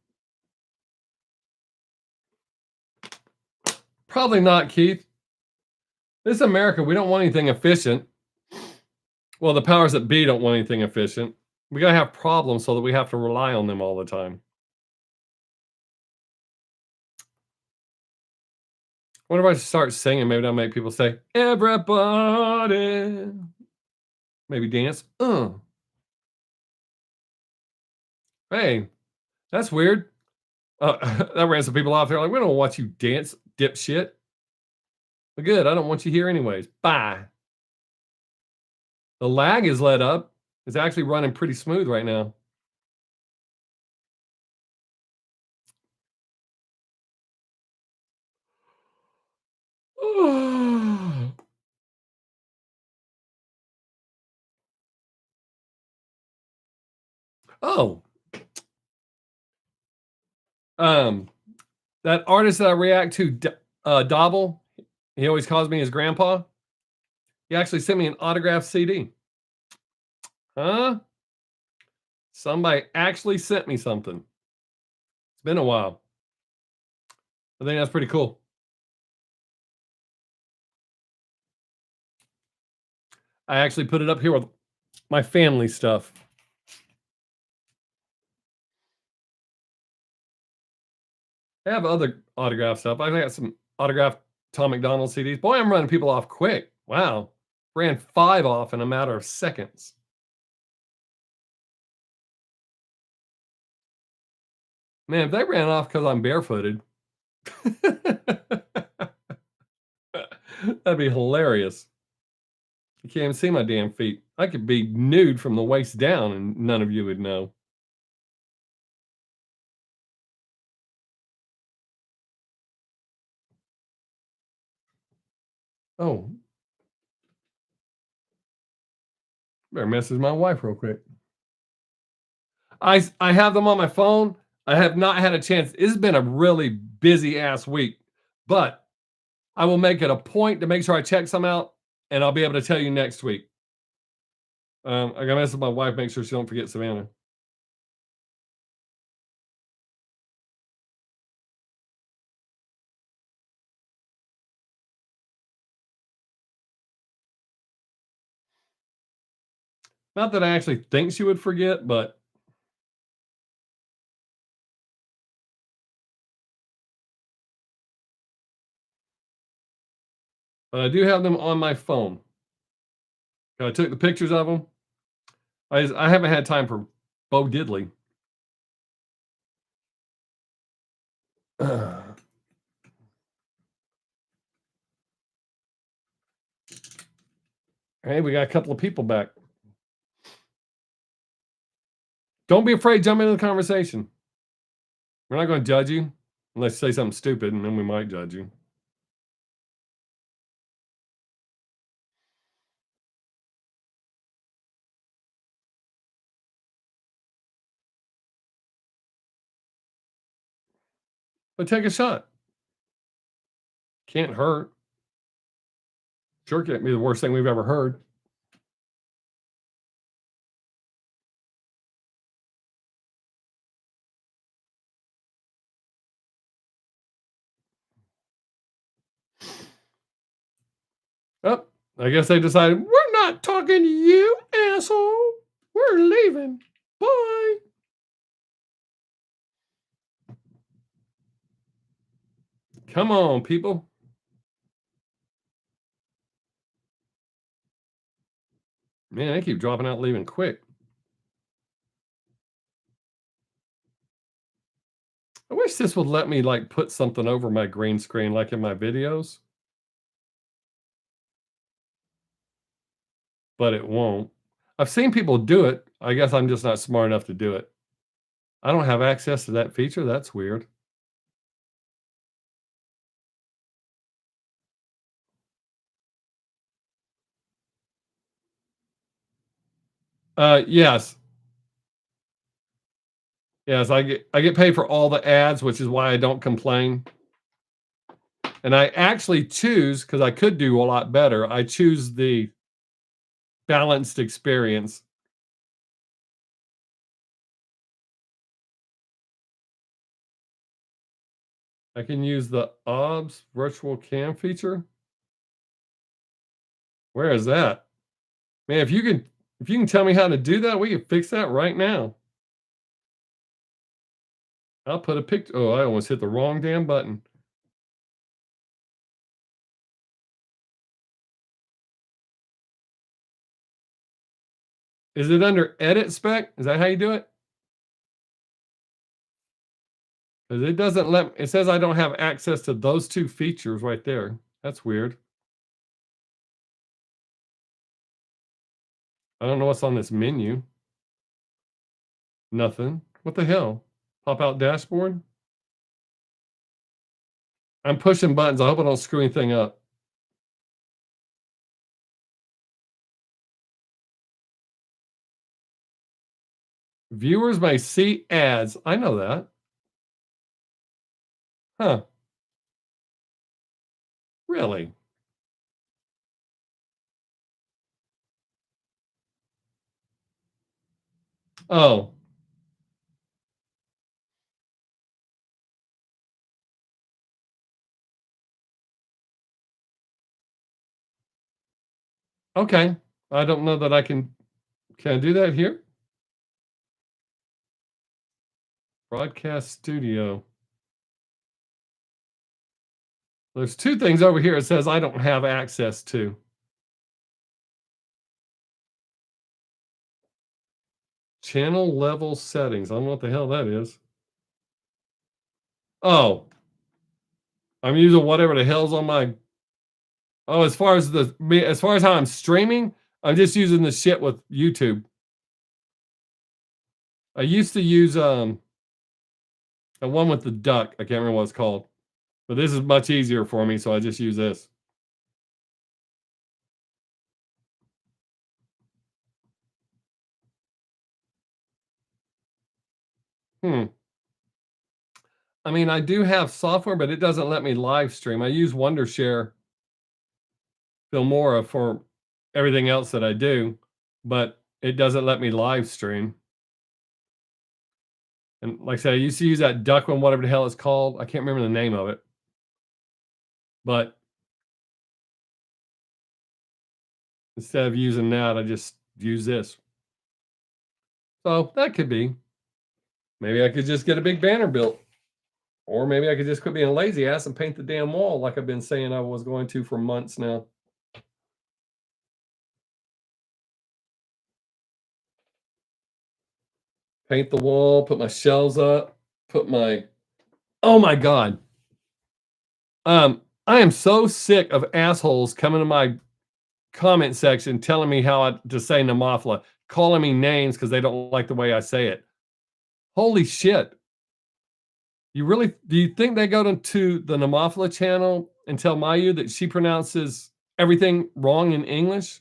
Probably not, Keith. This is America. We don't want anything efficient. Well, the powers that be don't want anything efficient. We got to have problems so that we have to rely on them all the time. I wonder if I start singing, maybe that'll make people say, everybody. Maybe dance. Hey, that's weird. That ran some people off there like, we don't want you dance, dipshit. But good, I don't want you here anyways. Bye. The lag is let up. It's actually running pretty smooth right now. Oh. That artist that I react to, Dobble, he always calls me his grandpa. He actually sent me an autographed CD. Huh? Somebody actually sent me something. It's been a while. I think that's pretty cool. I actually put it up here with my family stuff. I have other autograph stuff. I got some autographed Tom McDonald CDs. Boy, I'm running people off quick. Wow. Ran 5 off in a matter of seconds. Man, if they ran off because I'm barefooted, that'd be hilarious. You can't even see my damn feet. I could be nude from the waist down and none of you would know. Oh, better message my wife real quick. I have them on my phone. I have not had a chance. It's been a really busy ass week, but I will make it a point to make sure I check some out, and I'll be able to tell you next week. I gotta message my wife, make sure she don't forget Savannah. Not that I actually think she would forget, but I do have them on my phone. I took the pictures of them. I haven't had time for Bo Diddley. Hey, we got a couple of people back. Don't be afraid. Jump into the conversation. We're not going to judge you unless you say something stupid, and then we might judge you. But take a shot. Can't hurt. Sure can't be the worst thing we've ever heard. Oh, I guess they decided we're not talking to you, asshole. We're leaving. Bye. Come on, people. Man, they keep dropping out, leaving quick. I wish this would let me like put something over my green screen, like in my videos, but it won't. I've seen people do it. I guess I'm just not smart enough to do it. I don't have access to that feature. That's weird. Yes, yes, I get paid for all the ads, which is why I don't complain. And I actually choose because I could do a lot better. I choose the balanced experience. I can use the OBS virtual cam feature. Where is that? Man, if you can tell me how to do that, we can fix that right now. I'll put a picture. Oh, I almost hit the wrong damn button. Is it under edit spec? Is that how you do it? Because it doesn't let it says I don't have access to those two features right there. That's weird. I don't know what's on this menu. Nothing. What the hell? Pop out dashboard? I'm pushing buttons. I hope I don't screw anything up. Viewers may see ads. I know that. Huh. Really? Oh, okay. I don't know that I can I do that here? Broadcast studio. There's 2 things over here it says I don't have access to. Channel level settings. I don't know what the hell that is. Oh, I'm using whatever the hell's on my oh, as far as how I'm streaming, I'm just using the shit with YouTube. I used to use, a one with the duck. I can't remember what it's called, but this is much easier for me, so I just use this. Hmm. I mean, I do have software, but it doesn't let me live stream. I use Wondershare Filmora for everything else that I do, but it doesn't let me live stream. And like I said, I used to use that duck one, whatever the hell it's called. I can't remember the name of it. But instead of using that, I just use this. So that could be. Maybe I could just get a big banner built. Or maybe I could just quit being a lazy ass and paint the damn wall like I've been saying I was going to for months now. Paint the wall, put my shelves up, put my oh my god. I am so sick of assholes coming to my comment section telling me to say Namophla, calling me names because they don't like the way I say it. Holy shit. Do you think they go to the Namophla channel and tell Mayu that she pronounces everything wrong in English?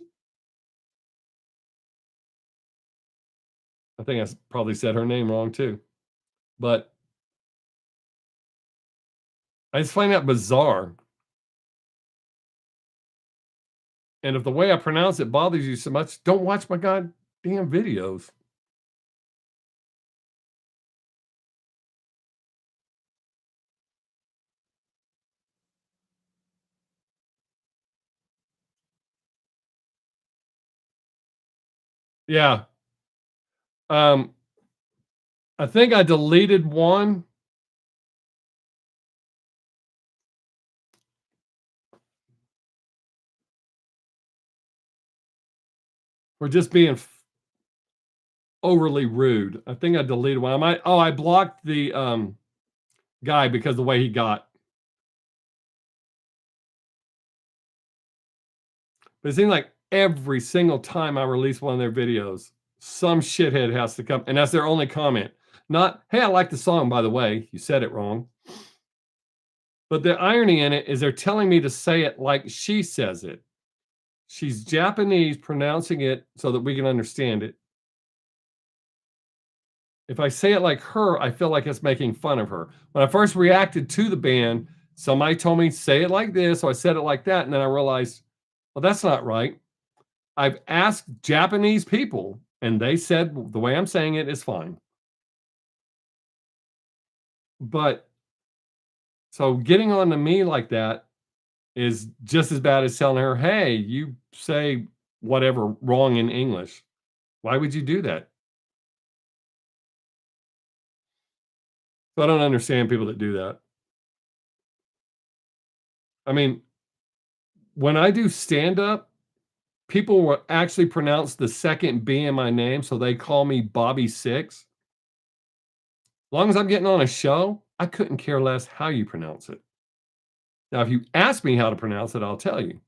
I think I probably said her name wrong too. But I just find that bizarre. And if the way I pronounce it bothers you so much, don't watch my goddamn videos. Yeah. Um, I think I deleted one for just being overly rude. I think I deleted one. I blocked the guy because the way he got. But it seems like every single time I release one of their videos, some shithead has to come, and that's their only comment. Not, hey, I like the song, by the way. You said it wrong. But the irony in it is they're telling me to say it like she says it. She's Japanese, pronouncing it so that we can understand it. If I say it like her, I feel like it's making fun of her. When I first reacted to the band, somebody told me, say it like this. So I said it like that. And then I realized, well, that's not right. I've asked Japanese people, and they said the way I'm saying it is fine. But so getting on to me like that is just as bad as telling her, hey, you say whatever wrong in English. Why would you do that? So I don't understand people that do that. I mean, when I do stand up, people will actually pronounce the second B in my name, so they call me Bobby Sixx. As long as I'm getting on a show, I couldn't care less how you pronounce it. Now, if you ask me how to pronounce it, I'll tell you.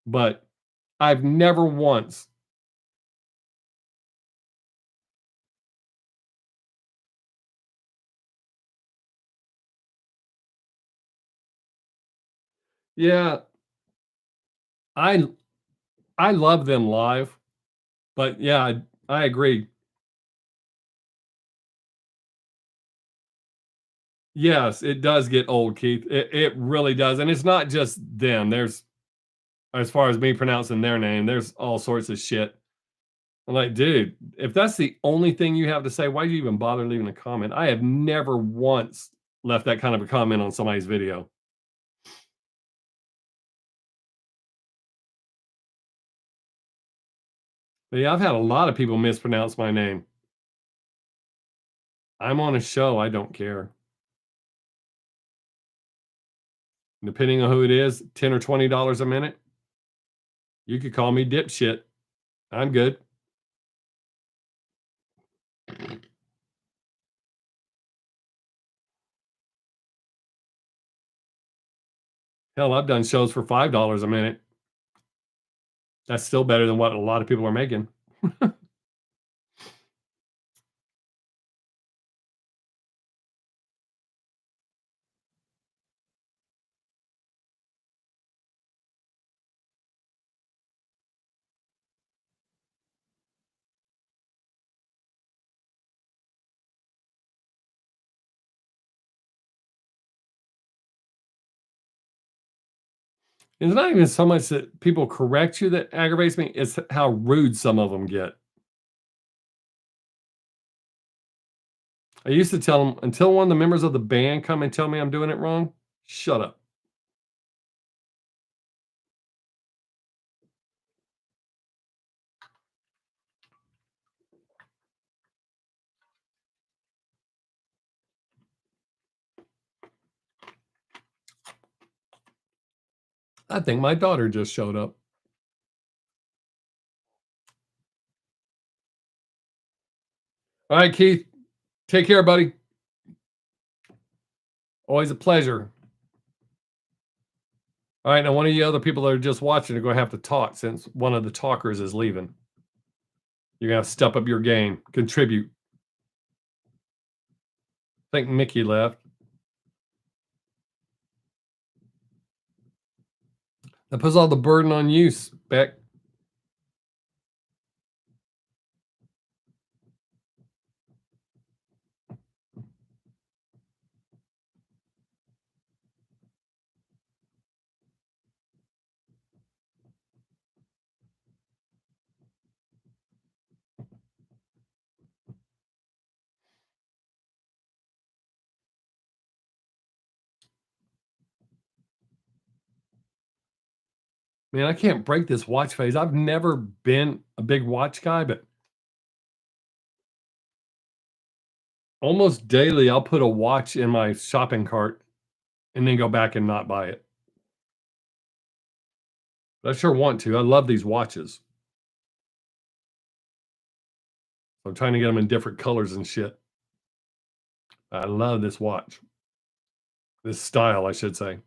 But I've never once. Yeah, I I love them live, but yeah, I agree. Yes, it does get old, Keith. It really does, and it's not just them. There's as far as me pronouncing their name, there's all sorts of shit. I'm like, dude, if that's the only thing you have to say, why do you even bother leaving a comment? I have never once left that kind of a comment on somebody's video. But yeah, I've had a lot of people mispronounce my name. I'm on a show, I don't care. depending on who it is, $10 or $20 a minute. You could call me dipshit. I'm good. Hell, I've done shows for $5 a minute. That's still better than what a lot of people are making. It's not even so much that people correct you that aggravates me, it's how rude some of them get. I used to tell them, "Until one of the members of the band come and tell me I'm doing it wrong, shut up." I think my daughter just showed up. All right, Keith, take care, buddy. Always a pleasure. All right, now one of you other people that are just watching are gonna have to talk since one of the talkers is leaving. You're gonna have to step up your game, contribute. I think Mickey left. That puts all the burden on you, Beck. Man, I can't break this watch phase. I've never been a big watch guy, but almost daily I'll put a watch in my shopping cart and then go back and not buy it. But I sure want to. I love these watches. I'm trying to get them in different colors and shit. I love this watch. This style, I should say.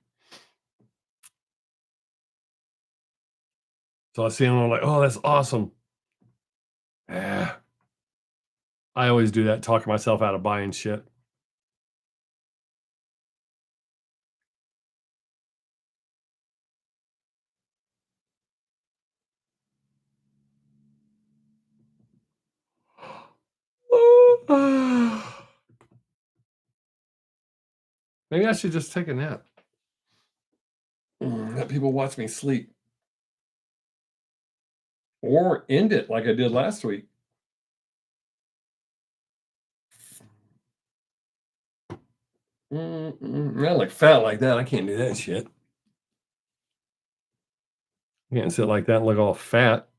So I see them, I'm like, "Oh, that's awesome." Ah, I always do that, talking myself out of buying shit. Maybe I should just take a nap. Let people watch me sleep. Or end it like I did last week. Not like fat like that. I can't do that shit. I can't sit like that and look all fat.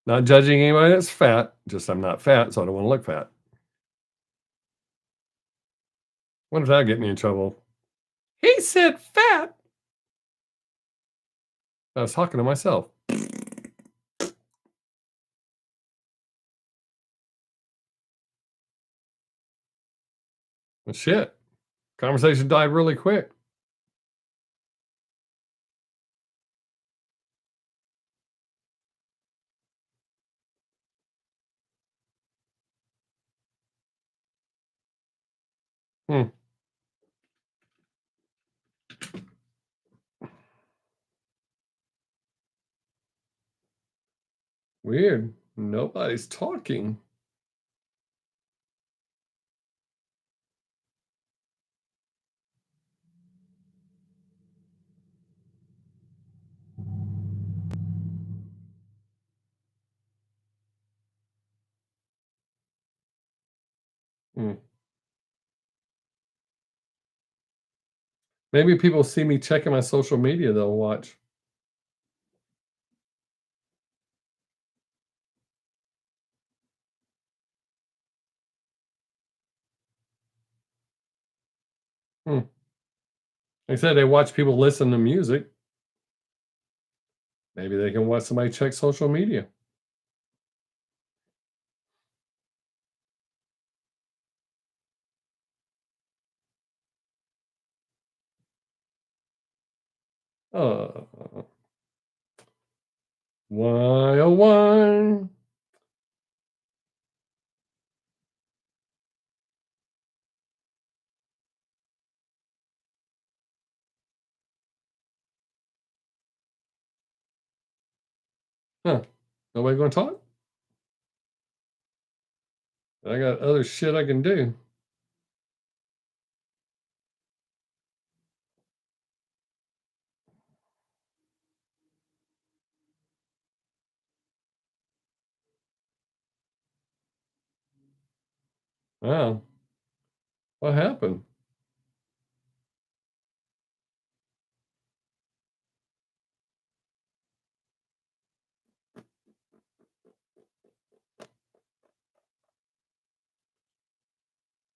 Not judging anybody that's fat. Just I'm not fat, so I don't want to look fat. What if that get me in trouble? He said fat. I was talking to myself. Well, shit. Conversation died really quick. Hmm. Weird. Nobody's talking. Hmm. Maybe people see me checking my social media, they'll watch. Hmm. They said they watch people listen to music. Maybe they can watch somebody check social media. Uh, why, oh, why? Huh. Nobody gonna talk? I got other shit I can do. Wow. What happened?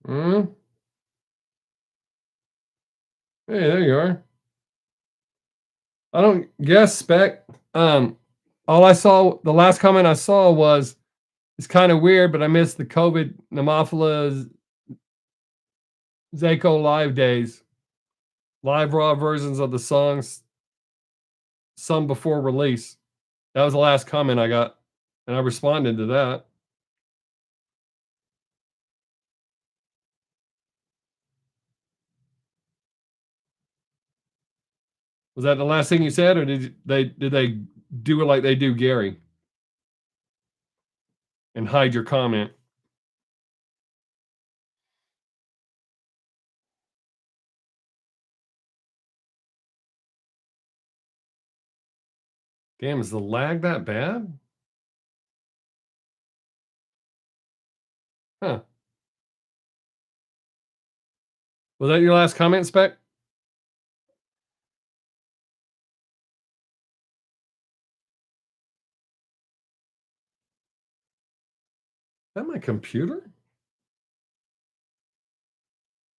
Hmm? Hey, there you are. I don't guess, Spec. All I saw, the last comment I saw was, it's kind of weird, but I missed the COVID Nemophila Zako live days. Live raw versions of the songs, some before release. That was the last comment I got, and I responded to that. Was that the last thing you said, or did they do it like they do Gary and hide your comment? Damn, is the lag that bad? Huh. Was that your last comment, Spec? Is that my computer?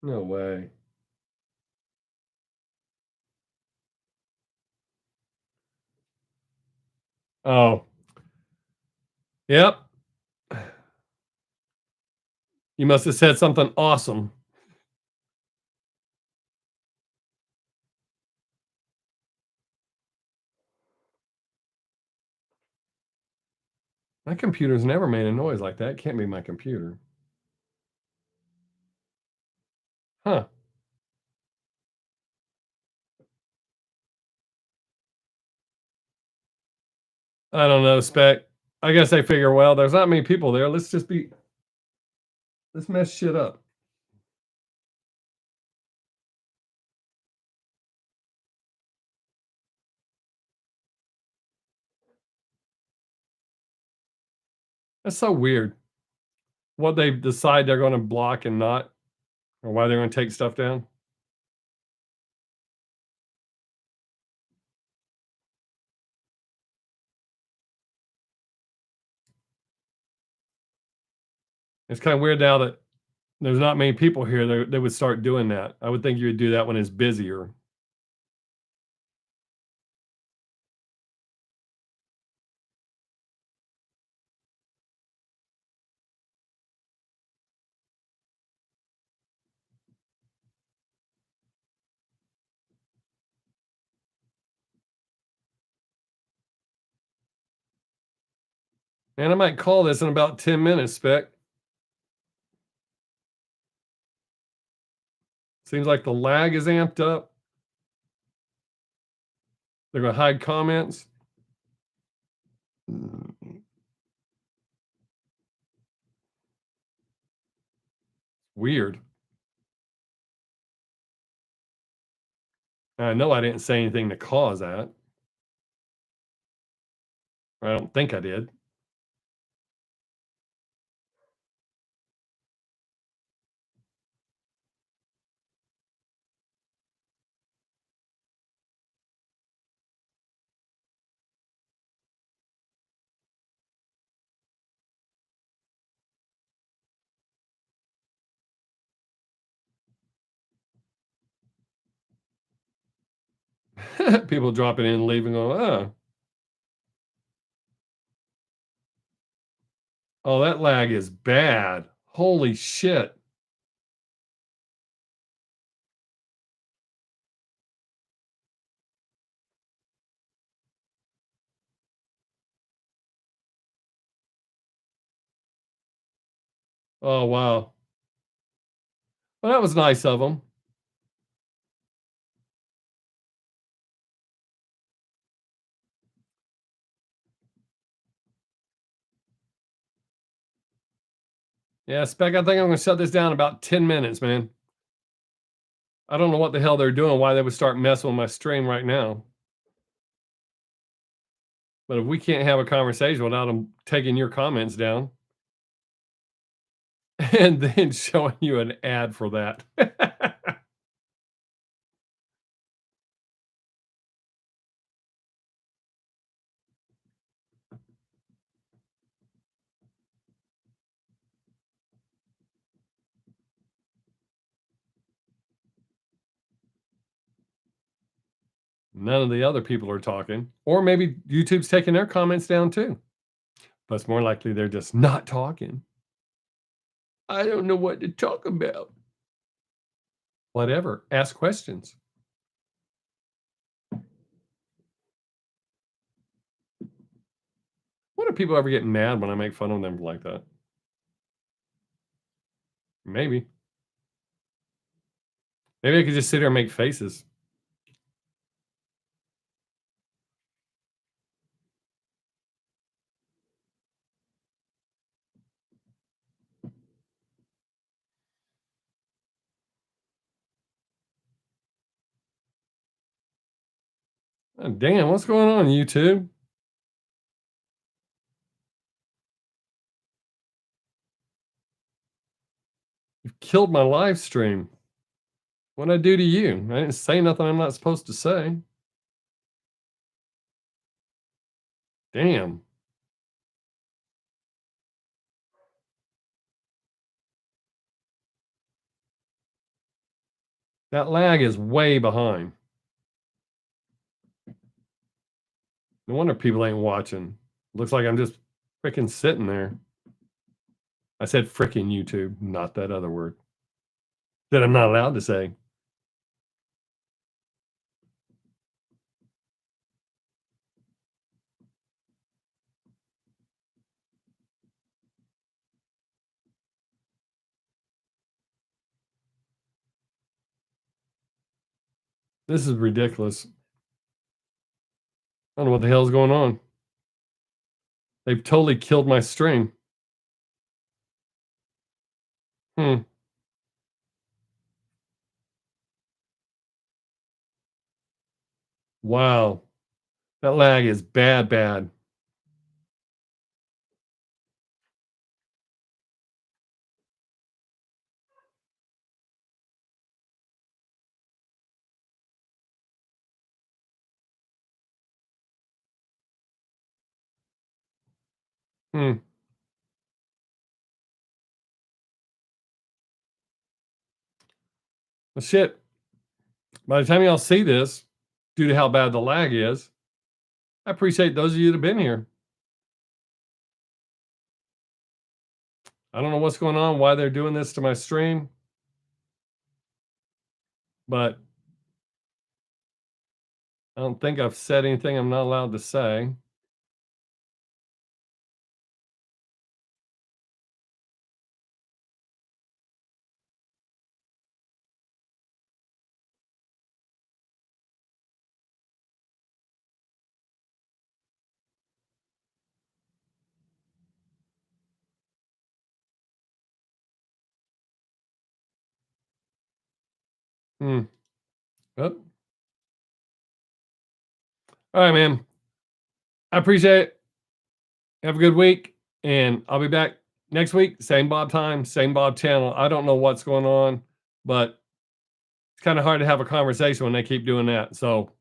No way. Oh, yep. You must have said something awesome. My computer's never made a noise like that. Can't be my computer. Huh. I don't know, Spec. I guess they figure, well, there's not many people there. Let's mess shit up. That's so weird. What they decide they're going to block and not, or why they're going to take stuff down. It's kind of weird now that there's not many people here. They would start doing that. I would think you would do that when it's busier. And I might call this in about 10 minutes, Spec. Seems like the lag is amped up. They're going to hide comments. Weird. I know I didn't say anything to cause that. I don't think I did. People dropping in, leaving, going, oh, oh, that lag is bad. Holy shit. Oh, wow. Well, that was nice of them. Yeah, Spec, I think I'm gonna shut this down in about 10 minutes, man. I don't know what the hell they're doing, why they would start messing with my stream right now. But if we can't have a conversation without them taking your comments down and then showing you an ad for that. None of the other people are talking. Or maybe YouTube's taking their comments down too. But it's more likely they're just not talking. I don't know what to talk about. Whatever. Ask questions. What do people ever get mad when I make fun of them like that? Maybe. Maybe I could just sit here and make faces. Oh, damn, what's going on, YouTube? You've killed my live stream. What'd I do to you? I didn't say nothing I'm not supposed to say. Damn. That lag is way behind. No wonder people ain't watching. Looks like I'm just freaking sitting there. I said frickin' YouTube, not that other word that I'm not allowed to say. This is ridiculous. I don't know what the hell's going on. They've totally killed my stream. Hmm. Wow. That lag is bad, bad. Hmm. Well, shit. By the time y'all see this, due to how bad the lag is, I appreciate those of you that have been here. I don't know what's going on, why they're doing this to my stream, but I don't think I've said anything I'm not allowed to say. Hmm. Oh. All right, man. I appreciate it. Have a good week, and I'll be back next week. Same Bob time, same Bob channel. I don't know what's going on, but it's kind of hard to have a conversation when they keep doing that. So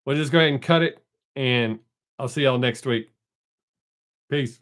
we'll just go ahead and cut it, and I'll see y'all next week. Peace.